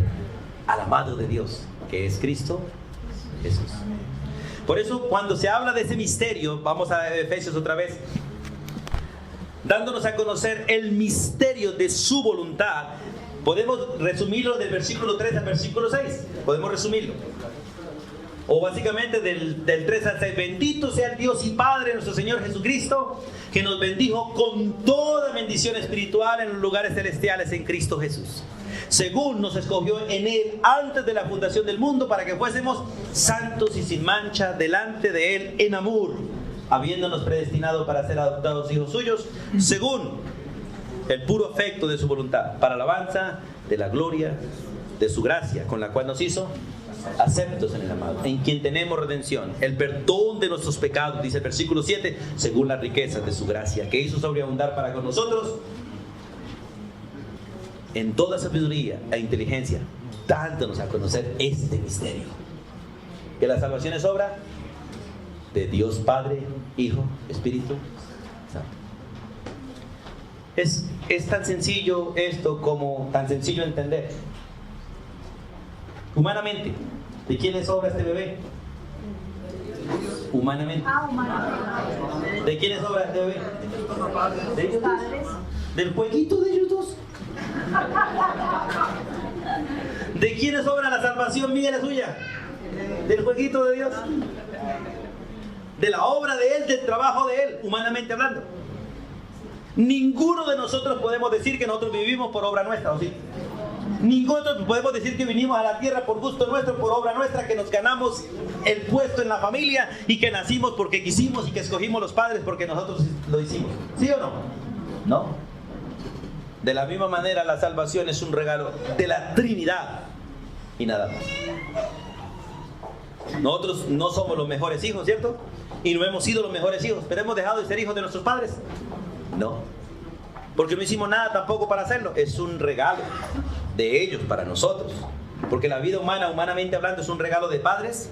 al amado de Dios, que es Cristo Jesús. Por eso, cuando se habla de ese misterio, vamos a Efesios otra vez, dándonos a conocer el misterio de su voluntad. Podemos resumirlo del versículo 3 al versículo 6. Podemos resumirlo. O básicamente del 3 al 6. Bendito sea el Dios y Padre nuestro Señor Jesucristo, que nos bendijo con toda bendición espiritual en los lugares celestiales en Cristo Jesús, según nos escogió en Él antes de la fundación del mundo, para que fuésemos santos y sin mancha delante de Él en amor, habiéndonos predestinado para ser adoptados hijos suyos, según el puro afecto de su voluntad, para alabanza de la gloria de su gracia, con la cual nos hizo aceptos en el amado, en quien tenemos redención, el perdón de nuestros pecados, dice el versículo 7, según las riquezas de su gracia, que hizo sobreabundar para con nosotros en toda sabiduría e inteligencia, dándonos a conocer este misterio, que la salvación es obra de Dios Padre, Hijo, Espíritu Santo. Es tan sencillo esto como tan sencillo entender. Humanamente, ¿de quién es obra este bebé? Humanamente. ¿De quién es obra este bebé? ¿De ellos dos? ¿Del jueguito de ellos dos? ¿De quién es obra la salvación mía y la suya? ¿Del jueguito de Dios? De la obra de Él, del trabajo de Él, humanamente hablando. Ninguno de nosotros podemos decir que nosotros vivimos por obra nuestra, ¿o sí? Ninguno de nosotros podemos decir que vinimos a la tierra por gusto nuestro, por obra nuestra, que nos ganamos el puesto en la familia y que nacimos porque quisimos y que escogimos los padres porque nosotros lo hicimos. ¿Sí o no? No. De la misma manera, la salvación es un regalo de la Trinidad y nada más. Nosotros no somos los mejores hijos, ¿cierto? Y no hemos sido los mejores hijos, pero hemos dejado de ser hijos de nuestros padres. No, porque no hicimos nada tampoco para hacerlo. Es un regalo de ellos para nosotros, porque la vida humana, humanamente hablando, es un regalo de padres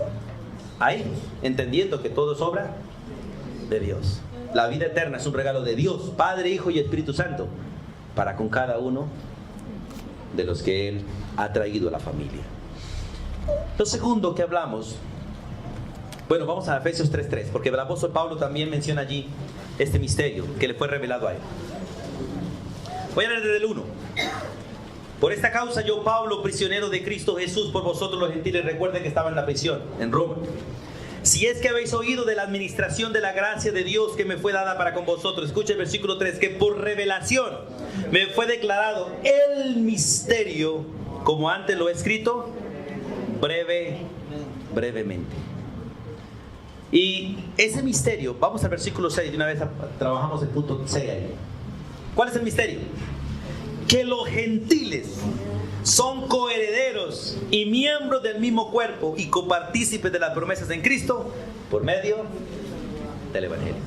a hijos, entendiendo que todo es obra de Dios. La vida eterna es un regalo de Dios, Padre, Hijo y Espíritu Santo, para con cada uno de los que Él ha traído a la familia. Lo segundo que hablamos, bueno, vamos a Efesios 3:3, porque el apóstol Pablo también menciona allí este misterio que le fue revelado a él. Voy a leer desde el 1. Por esta causa yo, Pablo, prisionero de Cristo Jesús, por vosotros los gentiles, recuerden que estaba en la prisión, en Roma. Si es que habéis oído de la administración de la gracia de Dios que me fue dada para con vosotros, escucha el versículo 3, que por revelación me fue declarado el misterio, como antes lo he escrito, brevemente. Y ese misterio, vamos al versículo 6, de una vez trabajamos el punto 6 ahí. ¿Cuál es el misterio? Que los gentiles son coherederos y miembros del mismo cuerpo y copartícipes de las promesas en Cristo por medio del Evangelio.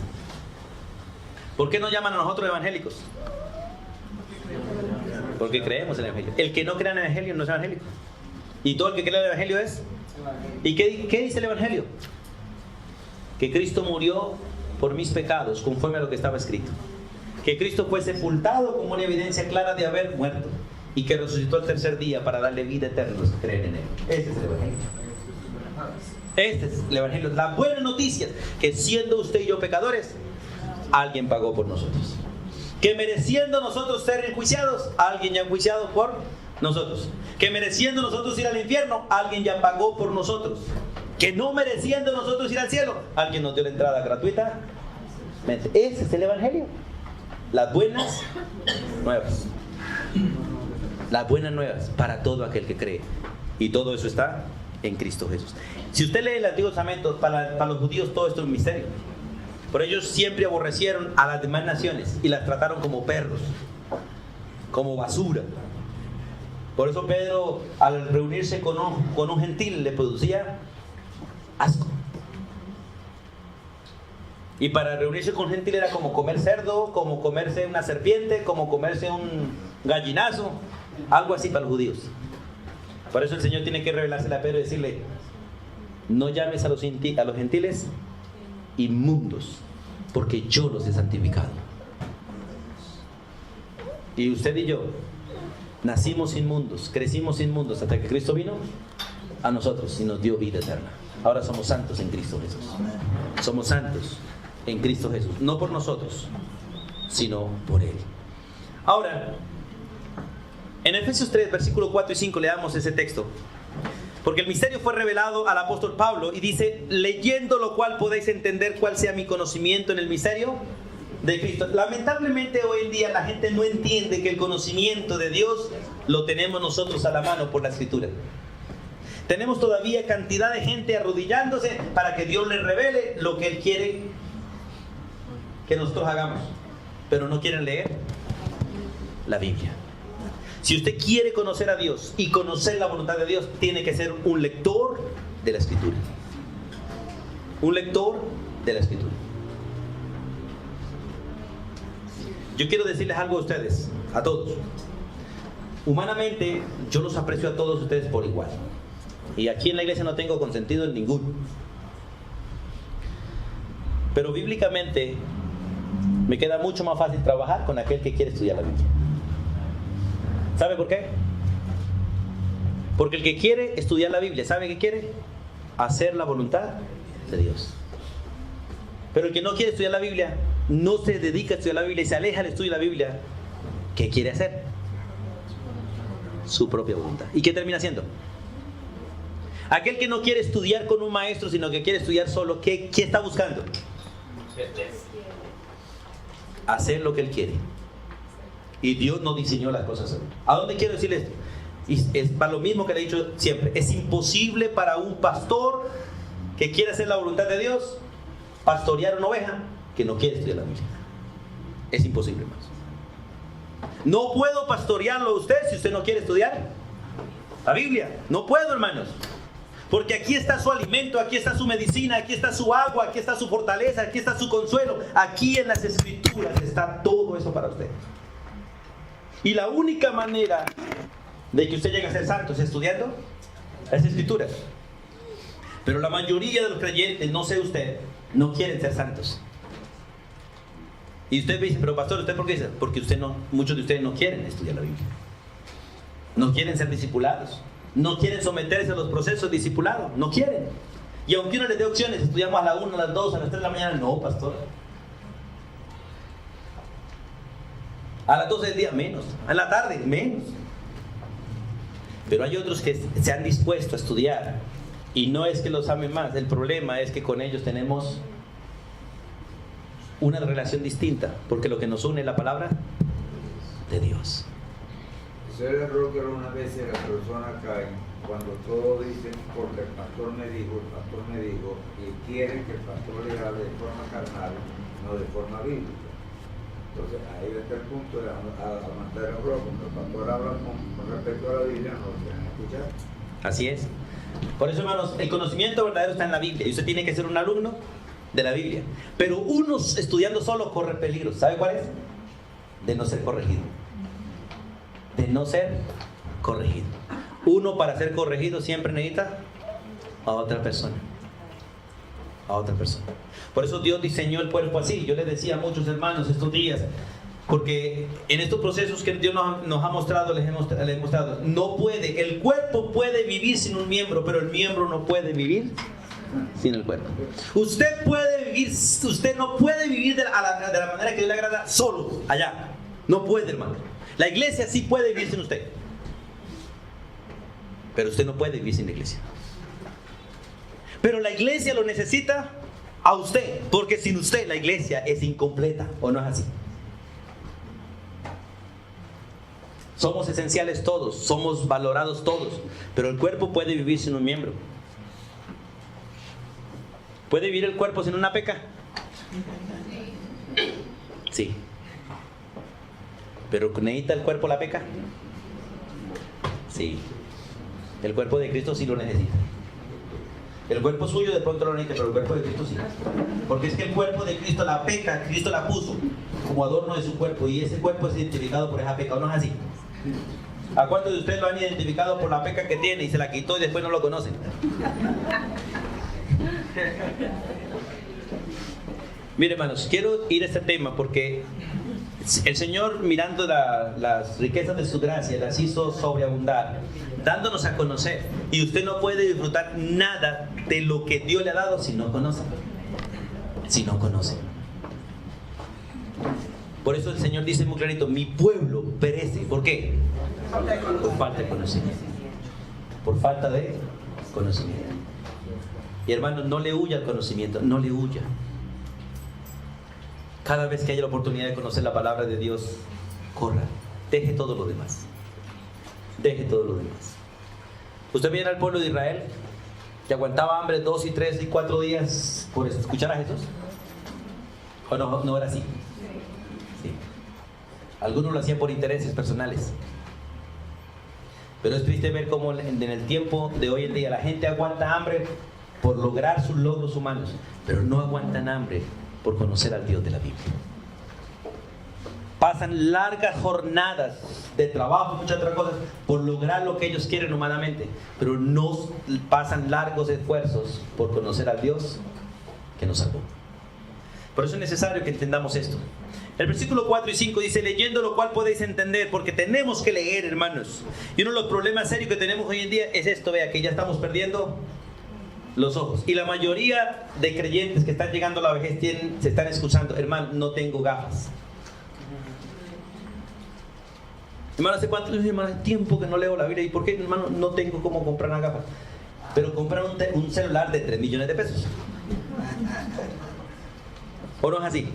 ¿Por qué nos llaman a nosotros evangélicos? Porque creemos en el Evangelio. El que no crea en el Evangelio no es evangélico. Y todo el que cree en el Evangelio es. ¿Y qué dice el Evangelio? Que Cristo murió por mis pecados, conforme a lo que estaba escrito. Que Cristo fue sepultado como una evidencia clara de haber muerto. Y que resucitó el tercer día para darle vida eterna a los que creen en Él. Este es el Evangelio. Este es el Evangelio. La buena noticia, que siendo usted y yo pecadores, alguien pagó por nosotros. Que mereciendo nosotros ser enjuiciados, alguien ya enjuiciado por nosotros. Que mereciendo nosotros ir al infierno, alguien ya pagó por nosotros. Que no mereciendo nosotros ir al cielo, alguien nos dio la entrada gratuita. Ese es el Evangelio. Las buenas nuevas. Las buenas nuevas para todo aquel que cree. Y todo eso está en Cristo Jesús. Si usted lee el Antiguo Testamento, para los judíos todo esto es un misterio. Por ellos siempre aborrecieron a las demás naciones y las trataron como perros, como basura. Por eso Pedro, al reunirse con un gentil, le producía asco. Y para reunirse con gentil era como comer cerdo, como comerse una serpiente, como comerse un gallinazo, algo así para los judíos. Por eso el Señor tiene que revelarse a Pedro y decirle: no llames a los gentiles inmundos, porque yo los he santificado. Y usted y yo nacimos inmundos, crecimos inmundos hasta que Cristo vino a nosotros y nos dio vida eterna. Ahora somos santos en Cristo Jesús. Somos santos en Cristo Jesús, no por nosotros, sino por Él. Ahora, en Efesios 3, versículo 4 y 5 leamos ese texto. Porque el misterio fue revelado al apóstol Pablo y dice: leyendo lo cual podéis entender cuál sea mi conocimiento en el misterio de Cristo. Lamentablemente hoy en día la gente no entiende que el conocimiento de Dios lo tenemos nosotros a la mano por la Escritura. Tenemos todavía cantidad de gente arrodillándose para que Dios les revele lo que Él quiere que nosotros hagamos, pero no quieren leer la Biblia. Si usted quiere conocer a Dios y conocer la voluntad de Dios, tiene que ser un lector de la Escritura. Un lector de la Escritura. Yo quiero decirles algo a ustedes, a todos. Humanamente, yo los aprecio a todos ustedes por igual. Y aquí en la iglesia no tengo consentido en ninguno. Pero bíblicamente me queda mucho más fácil trabajar con aquel que quiere estudiar la Biblia. ¿Sabe por qué? Porque el que quiere estudiar la Biblia, ¿sabe qué quiere? Hacer la voluntad de Dios. Pero el que no quiere estudiar la Biblia, no se dedica a estudiar la Biblia y se aleja del estudio de la Biblia, ¿qué quiere hacer? Su propia voluntad. ¿Y qué termina haciendo? Aquel que no quiere estudiar con un maestro, sino que quiere estudiar solo, ¿qué está buscando? Hacer lo que él quiere. Y Dios no diseñó las cosas así. ¿A dónde quiero decirle esto? Y es para lo mismo que le he dicho siempre. Es imposible para un pastor que quiere hacer la voluntad de Dios pastorear una oveja que no quiere estudiar la Biblia. Es imposible, hermanos. No puedo pastorearlo a usted si usted no quiere estudiar la Biblia. No puedo, hermanos. Porque aquí está su alimento, aquí está su medicina, aquí está su agua, aquí está su fortaleza, aquí está su consuelo. Aquí en las Escrituras está todo eso para usted. Y la única manera de que usted llegue a ser santo es estudiando las Escrituras. Pero la mayoría de los creyentes, no sé usted, no quieren ser santos. Y usted me dice, pero pastor, ¿usted por qué dice? Porque muchos de ustedes no quieren estudiar la Biblia. No quieren ser discipulados. No quieren someterse a los procesos de discipulado. No quieren. Y aunque uno les dé opciones, estudiamos a las 1, a las 2, a las 3 de la mañana. No, pastor. A las 12 del día, menos. A la tarde, menos. Pero hay otros que se han dispuesto a estudiar. Y no es que los amen más. El problema es que con ellos tenemos una relación distinta. Porque lo que nos une es la palabra de Dios. Ese es el error que una vez las personas caen cuando todos dicen porque el pastor me dijo, y quieren que el pastor le hable de forma carnal, no de forma bíblica. Entonces ahí está el punto de aguantar el error. Cuando el pastor habla con respecto a la Biblia, no lo quieren escuchar. Así es. Por eso, hermanos, el conocimiento verdadero está en la Biblia y usted tiene que ser un alumno de la Biblia. Pero uno estudiando solo corre peligro. ¿Sabe cuál es? De no ser corregido. De no ser corregido. Uno, para ser corregido, siempre necesita a otra persona. A otra persona. Por eso Dios diseñó el cuerpo así. Yo les decía a muchos hermanos estos días, porque en estos procesos que Dios nos ha mostrado, les he mostrado, no puede, el cuerpo puede vivir sin un miembro, pero el miembro no puede vivir sin el cuerpo. Usted no puede vivir de la manera que Dios le agrada solo, allá. No puede, hermano. La iglesia sí puede vivir sin usted, pero usted no puede vivir sin la iglesia. Pero la iglesia lo necesita a usted, porque sin usted la iglesia es incompleta, ¿o no es así? Somos esenciales todos, somos valorados todos, pero el cuerpo puede vivir sin un miembro. ¿Puede vivir el cuerpo sin una peca? Sí. ¿Pero necesita el cuerpo la peca? Sí. El cuerpo de Cristo sí lo necesita. El cuerpo suyo de pronto lo necesita, pero el cuerpo de Cristo sí. Porque es que el cuerpo de Cristo, la peca, Cristo la puso como adorno de su cuerpo, y ese cuerpo es identificado por esa peca, ¿o no es así? ¿A cuántos de ustedes lo han identificado por la peca que tiene y se la quitó y después no lo conocen? Mire, hermanos, quiero ir a este tema porque el Señor, mirando las riquezas de su gracia, las hizo sobreabundar, dándonos a conocer. Y usted no puede disfrutar nada de lo que Dios le ha dado si no conoce. Si no conoce. Por eso el Señor dice muy clarito: mi pueblo perece. ¿Por qué? Por falta de conocimiento. Por falta de conocimiento. Y hermanos, no le huya al conocimiento, no le huya. Cada vez que haya la oportunidad de conocer la palabra de Dios, corra. Deje todo lo demás. Deje todo lo demás. ¿Usted viene al pueblo de Israel que aguantaba hambre 2 y 3 y 4 días por escuchar a Jesús? ¿O no era así? Sí. Algunos lo hacían por intereses personales. Pero es triste ver cómo en el tiempo de hoy en día la gente aguanta hambre por lograr sus logros humanos, pero no aguantan hambre por conocer al Dios de la Biblia. Pasan largas jornadas de trabajo y muchas otras cosas por lograr lo que ellos quieren humanamente, pero no pasan largos esfuerzos por conocer al Dios que nos salvó. Por eso es necesario que entendamos esto. El versículo 4 y 5 dice: leyendo lo cual podéis entender, porque tenemos que leer, hermanos. Y uno de los problemas serios que tenemos hoy en día es esto, vea, que ya estamos perdiendo los ojos. Y la mayoría de creyentes que están llegando a la vejez se están excusando: hermano, no tengo gafas. Hermano, ¿hace cuánto tiempo que no leo la Biblia? ¿Y por qué, hermano, no tengo cómo comprar una gafa? Pero comprar un celular de 3 millones de pesos. ¿O no es así?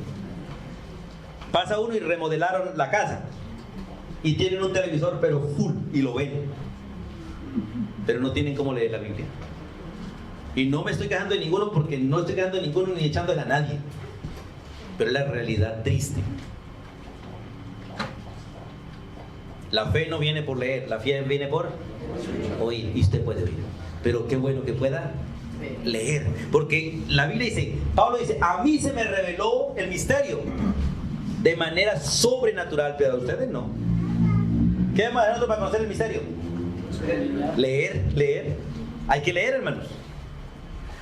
Pasa uno y remodelaron la casa y tienen un televisor pero full y lo ven, pero no tienen cómo leer la Biblia. Y no me estoy quejando de ninguno, porque no estoy quejando de ninguno ni echándole a nadie, pero es la realidad triste. La fe no viene por leer, la fe viene por oír, y usted puede oír, pero qué bueno que pueda leer, porque la Biblia dice, Pablo dice: a mí se me reveló el misterio de manera sobrenatural, pero a ustedes no. ¿Qué debemos hacer nosotros para conocer el misterio? Leer. Hay que leer, hermanos.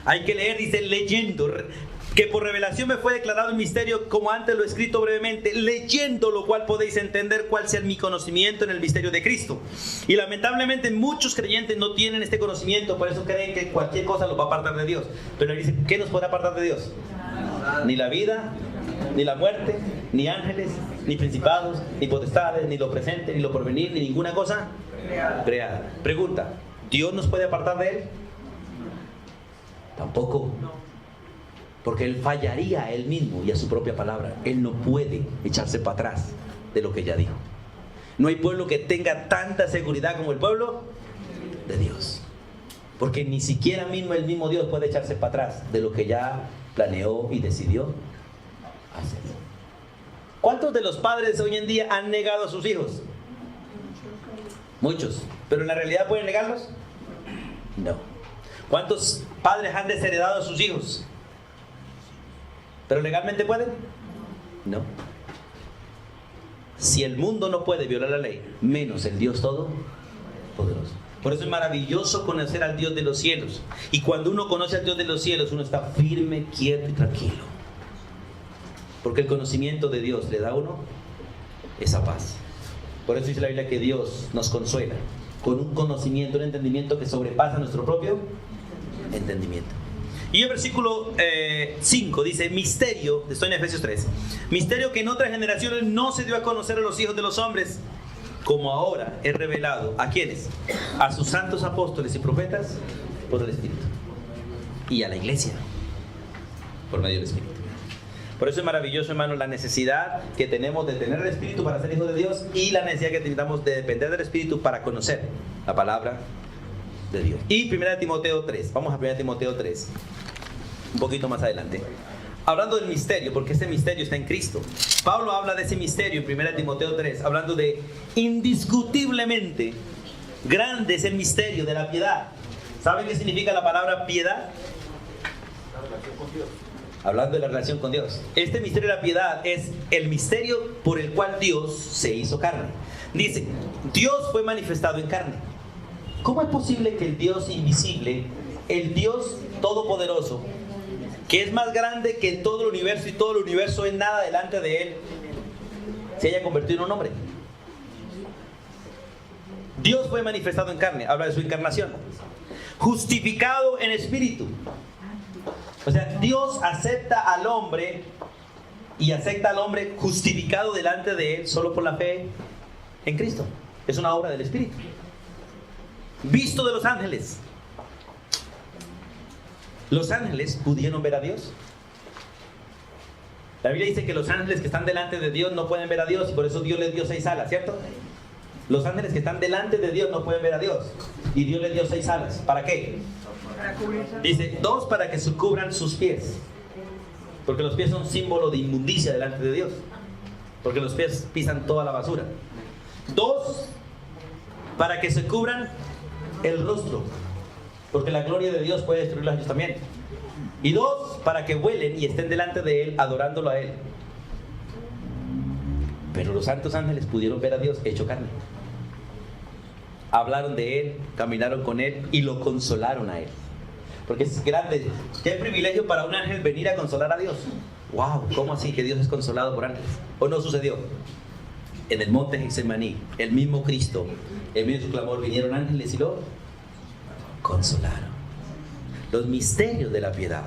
Hay que leer, dice, leyendo, que por revelación me fue declarado el misterio, como antes lo he escrito brevemente, leyendo lo cual podéis entender cuál sea mi conocimiento en el misterio de Cristo. Y lamentablemente muchos creyentes no tienen este conocimiento, por eso creen que cualquier cosa los va a apartar de Dios. Pero él dice: ¿qué nos puede apartar de Dios? Ni la vida, ni la muerte, ni ángeles, ni principados, ni potestades, ni lo presente, ni lo porvenir, ni ninguna cosa creada. Pregunta: ¿Dios nos puede apartar de Él? Tampoco. Porque Él fallaría a Él mismo y a su propia palabra. Él no puede echarse para atrás de lo que ya dijo. No hay pueblo que tenga tanta seguridad como el pueblo de Dios. Porque ni siquiera el mismo Dios puede echarse para atrás de lo que ya planeó y decidió hacer. ¿Cuántos de los padres hoy en día han negado a sus hijos? Muchos. ¿Pero en la realidad pueden negarlos? No. ¿Cuántos padres han desheredado a sus hijos? ¿Pero legalmente pueden? No. Si el mundo no puede violar la ley, menos el Dios Todopoderoso. Por eso es maravilloso conocer al Dios de los cielos. Y cuando uno conoce al Dios de los cielos, uno está firme, quieto y tranquilo. Porque el conocimiento de Dios le da a uno esa paz. Por eso dice la Biblia que Dios nos consuela con un conocimiento, un entendimiento que sobrepasa nuestro propio entendimiento. Y el versículo 5 dice: misterio, estoy en Efesios 3, misterio que en otras generaciones no se dio a conocer a los hijos de los hombres, como ahora es revelado. ¿A quiénes? A sus santos apóstoles y profetas por el Espíritu, y a la iglesia por medio del Espíritu. Por eso es maravilloso, hermano, la necesidad que tenemos de tener el Espíritu para ser hijos de Dios, y la necesidad que tenemos de depender del Espíritu para conocer la palabra de Dios. Y 1 Timoteo 3, vamos a 1 Timoteo 3, un poquito más adelante, hablando del misterio, porque ese misterio está en Cristo. Pablo habla de ese misterio en 1 Timoteo 3, hablando de indiscutiblemente grande es el misterio de la piedad. ¿Saben qué significa la palabra piedad? La relación con Dios. Hablando de la relación con Dios. Este misterio de la piedad es el misterio por el cual Dios se hizo carne. Dice: Dios fue manifestado en carne. ¿Cómo es posible que el Dios invisible, el Dios todopoderoso, que es más grande que todo el universo y todo el universo es nada delante de Él, se haya convertido en un hombre? Dios fue manifestado en carne, habla de su encarnación. Justificado en espíritu. O sea, Dios acepta al hombre, y acepta al hombre justificado delante de Él solo por la fe en Cristo. Es una obra del Espíritu. Visto de los ángeles. ¿Los ángeles pudieron ver a Dios? La Biblia dice que los ángeles que están delante de Dios no pueden ver a Dios y por eso Dios les dio 6 alas, ¿cierto? Los ángeles que están delante de Dios no pueden ver a Dios y Dios les dio 6 alas. ¿Para qué? Dice 2 para que se cubran sus pies, porque los pies son símbolo de inmundicia delante de Dios, porque los pies pisan toda la basura. 2 para que se cubran el rostro, porque la gloria de Dios puede destruirlos a ellos también. Y 2 para que vuelen y estén delante de Él, adorándolo a Él. Pero los santos ángeles pudieron ver a Dios hecho carne. Hablaron de Él, caminaron con Él y lo consolaron a Él. Porque es grande. Qué privilegio para un ángel venir a consolar a Dios. ¡Wow! ¿Cómo así que Dios es consolado por ángeles? ¿O no sucedió? En el monte Getsemaní, el mismo Cristo, en medio de su clamor, vinieron ángeles y lo consolaron. Los misterios de la piedad.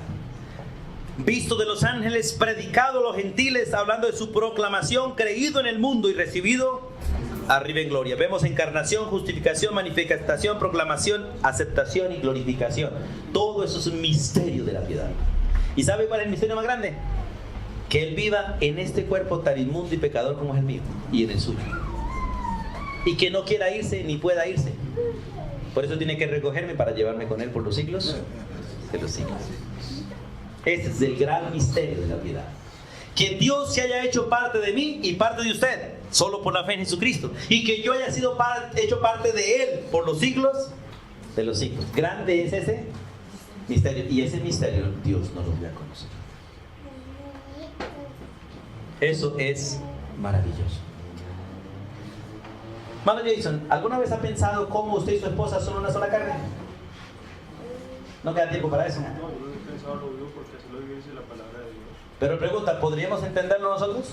Visto de los ángeles, predicado a los gentiles, hablando de su proclamación, creído en el mundo y recibido arriba en gloria. Vemos encarnación, justificación, manifestación, proclamación, aceptación y glorificación. Todo eso es un misterio de la piedad. ¿Y sabe cuál es el misterio más grande? Que Él viva en este cuerpo tan inmundo y pecador como es el mío y en el suyo. Y que no quiera irse ni pueda irse. Por eso tiene que recogerme para llevarme con Él por los siglos de los siglos. Ese es el gran misterio de la piedad. Que Dios se haya hecho parte de mí y parte de usted, solo por la fe en Jesucristo. Y que yo haya sido hecho parte de Él por los siglos de los siglos. Grande es ese misterio. Y ese misterio Dios no lo dio a conocer. Eso es maravilloso. Mano Jason, ¿alguna vez ha pensado cómo usted y su esposa son una sola carne? No queda tiempo para eso. No, yo no he pensado lo vivo porque así lo dice la palabra de Dios. Pero pregunta, ¿podríamos entenderlo nosotros?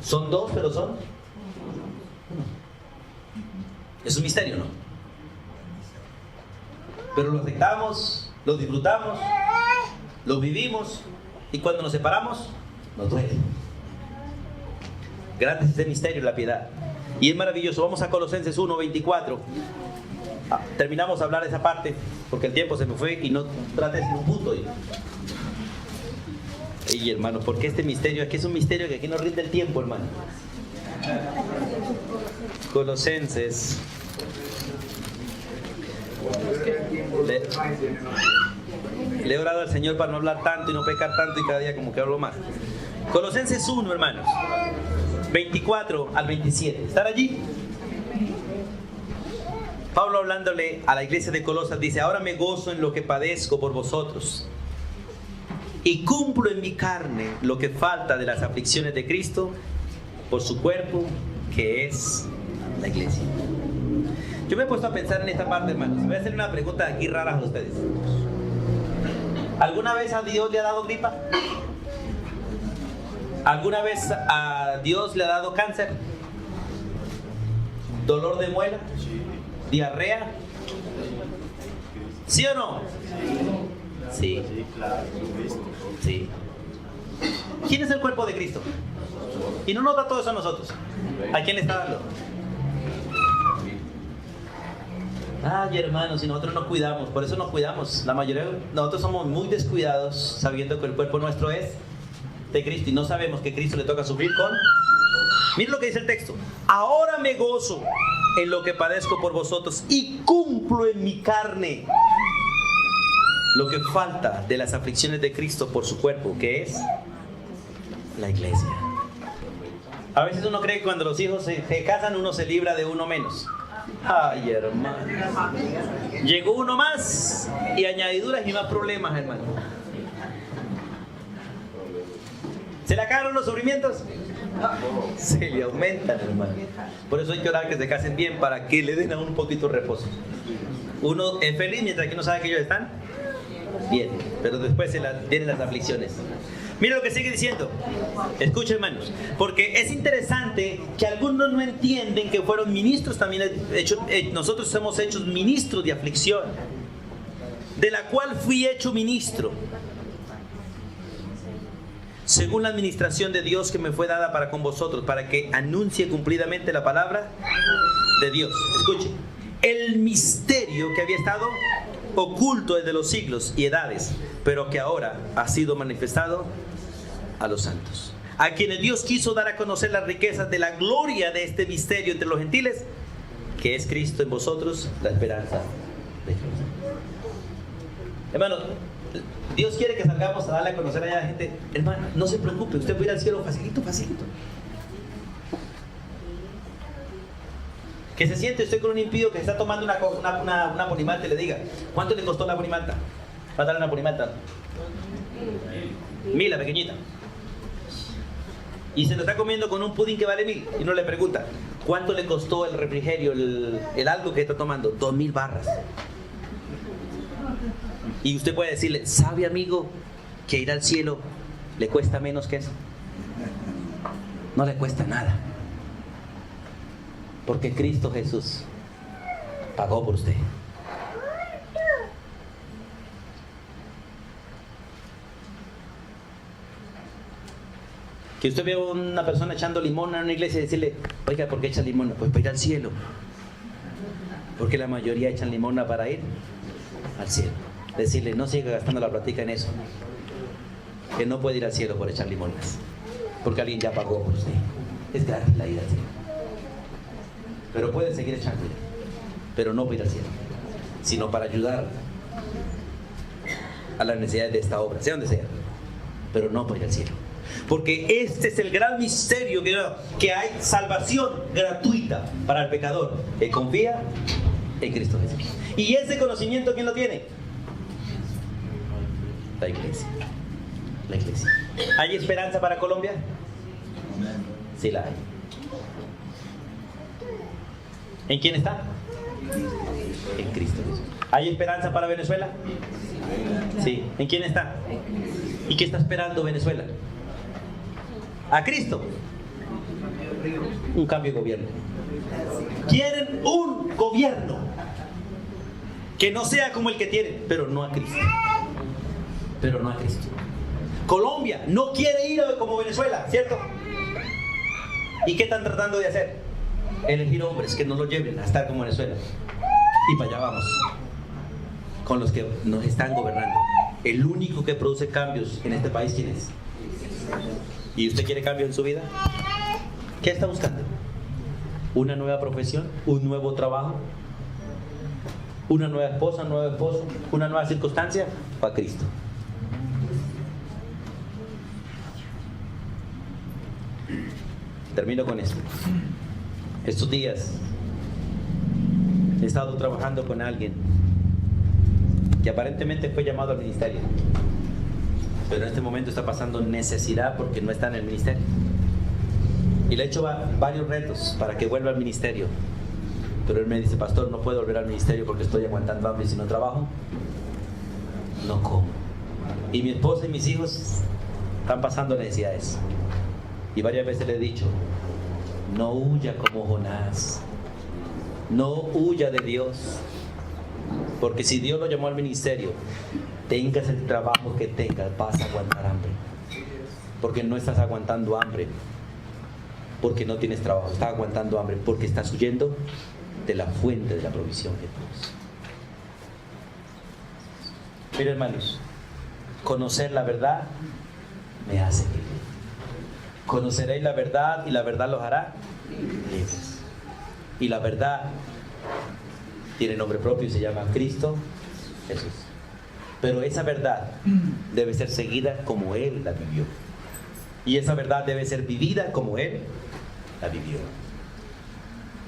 Son 2, pero son uno. Es un misterio, ¿no? Pero lo aceptamos, lo disfrutamos, lo vivimos y cuando nos separamos, nos duele. Grande es ese misterio, la piedad. Y es maravilloso. Vamos a Colosenses 1:24. Terminamos de hablar de esa parte porque el tiempo se me fue y no traté de decir un punto. Y hermano, porque este misterio, aquí es un misterio que aquí no rinde el tiempo, hermano. Colosenses. Le he orado al Señor para no hablar tanto y no pecar tanto y cada día como que hablo más. Colosenses 1, hermanos, 24 al 27. ¿Están allí? Pablo, hablándole a la iglesia de Colosas, dice: ahora me gozo en lo que padezco por vosotros y cumplo en mi carne lo que falta de las aflicciones de Cristo por su cuerpo, que es la iglesia. Yo me he puesto a pensar en esta parte, hermanos. Voy a hacer una pregunta aquí rara a ustedes. ¿Alguna vez a Dios le ha dado gripa? ¿Alguna vez a Dios le ha dado cáncer? ¿Dolor de muela? ¿Diarrea? ¿Sí o no? Sí. Sí. ¿Quién es el cuerpo de Cristo? Y no nos da todo eso a nosotros. ¿A quién le está dando? Ay, hermanos, si nosotros no cuidamos, por eso nos cuidamos. La mayoría de nosotros somos muy descuidados, sabiendo que el cuerpo nuestro es de Cristo y no sabemos que Cristo le toca sufrir con... Miren lo que dice el texto: ahora me gozo en lo que padezco por vosotros y cumplo en mi carne lo que falta de las aflicciones de Cristo por su cuerpo, que es la iglesia. A veces uno cree que cuando los hijos se casan uno se libra de uno menos. Ay, hermano, llegó uno más y añadiduras y más problemas, hermano. ¿Se le acabaron los sufrimientos? Se le aumentan, hermano. Por eso hay que orar que se casen bien, para que le den a un poquito de reposo. Uno es feliz mientras que no sabe que ellos están bien, pero después vienen las aflicciones. Mira lo que sigue diciendo. Escuchen, hermanos, porque es interesante que algunos no entienden que fueron ministros también. Nosotros somos hechos ministros de aflicción, de la cual fui hecho ministro, según la administración de Dios que me fue dada para con vosotros, para que anuncie cumplidamente la palabra de Dios. Escuchen, el misterio que había estado oculto desde los siglos y edades, pero que ahora ha sido manifestado a los santos, a quienes Dios quiso dar a conocer las riquezas de la gloria de este misterio entre los gentiles, que es Cristo en vosotros, la esperanza de Dios. Hermano, Dios quiere que salgamos a darle a conocer a la gente. Hermano, no se preocupe, usted puede ir al cielo facilito, facilito. Que se siente usted con un impío que está tomando una ponimalta y le diga, ¿cuánto le costó la ponimalta? Va a darle una ponimalta. 1000, la pequeñita. Y se lo está comiendo con un pudín que vale 1000. Y uno le pregunta, ¿cuánto le costó el refrigerio, el algo que está tomando? 2000 barras. Y usted puede decirle, ¿sabe, amigo, que ir al cielo le cuesta menos que eso? No le cuesta nada. Porque Cristo Jesús pagó por usted. Que usted vea a una persona echando limón en una iglesia y decirle, oiga, ¿por qué echa limón? Pues para ir al cielo. Porque la mayoría echan limona para ir al cielo. Decirle, no siga gastando la platica en eso. Que no puede ir al cielo por echar limonas. Porque alguien ya pagó por usted. Es gratis la ida al cielo. Pero puede seguir echando. Pero no para ir al cielo. Sino para ayudar a las necesidades de esta obra. Sea donde sea. Pero no para ir al cielo. Porque este es el gran misterio que hay salvación gratuita para el pecador que confía en Cristo Jesús. Y ese conocimiento, ¿quién lo tiene? La iglesia. La iglesia. ¿Hay esperanza para Colombia? Sí la hay. ¿En quién está? En Cristo Jesús. ¿Hay esperanza para Venezuela? Sí. ¿En quién está? ¿Y qué está esperando Venezuela? A Cristo. Un cambio de gobierno. Quieren un gobierno que no sea como el que tienen, pero no a Cristo. Pero no a Cristo. Colombia no quiere ir como Venezuela, ¿cierto? ¿Y qué están tratando de hacer? Elegir hombres que no lo lleven a estar como Venezuela. Y para allá vamos. Con los que nos están gobernando. El único que produce cambios en este país, ¿quién es? ¿Y usted quiere cambio en su vida? ¿Qué está buscando? ¿Una nueva profesión? ¿Un nuevo trabajo? ¿Una nueva esposa? ¿Un nuevo esposo? ¿Una nueva circunstancia? ¿O a Cristo? Termino con esto. Estos días he estado trabajando con alguien que aparentemente fue llamado al ministerio, pero en este momento está pasando necesidad porque no está en el ministerio. Y le he hecho varios retos para que vuelva al ministerio. Pero él me dice, pastor, no puedo volver al ministerio porque estoy aguantando hambre y si no trabajo, no como. Y mi esposa y mis hijos están pasando necesidades. Y varias veces le he dicho, no huya como Jonás. No huya de Dios. Porque si Dios lo llamó al ministerio, tengas el trabajo que tengas, vas a aguantar hambre. Porque no estás aguantando hambre porque no tienes trabajo, estás aguantando hambre porque estás huyendo de la fuente de la provisión de Dios. Mira, hermanos, conocer la verdad me hace libre. Conoceréis la verdad y la verdad los hará libres. Y la verdad tiene nombre propio y se llama Cristo Jesús. Pero esa verdad debe ser seguida como Él la vivió. Y esa verdad debe ser vivida como Él la vivió.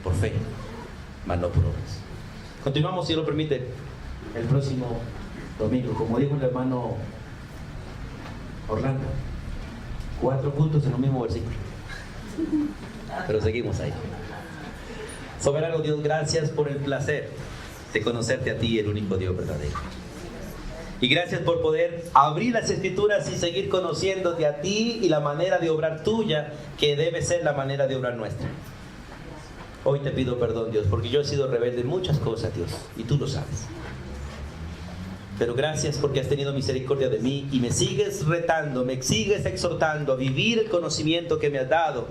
Por fe, mas no por obras. Continuamos, si Dios lo permite, el próximo domingo. Como dijo el hermano Orlando, 4 puntos en un mismo versículo. Pero seguimos ahí. Soberano Dios, gracias por el placer de conocerte a ti, el único Dios verdadero. Y gracias por poder abrir las Escrituras y seguir conociéndote a ti y la manera de obrar tuya, que debe ser la manera de obrar nuestra. Hoy te pido perdón, Dios, porque yo he sido rebelde en muchas cosas, Dios, y tú lo sabes. Pero gracias porque has tenido misericordia de mí y me sigues retando, me sigues exhortando a vivir el conocimiento que me has dado,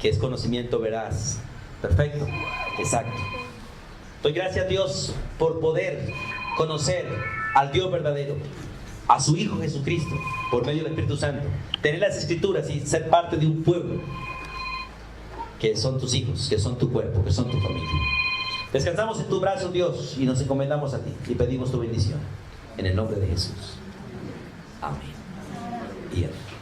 que es conocimiento veraz, perfecto, exacto. Doy gracias, Dios, por poder conocer al Dios verdadero, a su Hijo Jesucristo, por medio del Espíritu Santo, tener las Escrituras y ser parte de un pueblo que son tus hijos, que son tu cuerpo, que son tu familia. Descansamos en tu brazo, Dios, y nos encomendamos a ti y pedimos tu bendición en el nombre de Jesús. Amén. Y amén.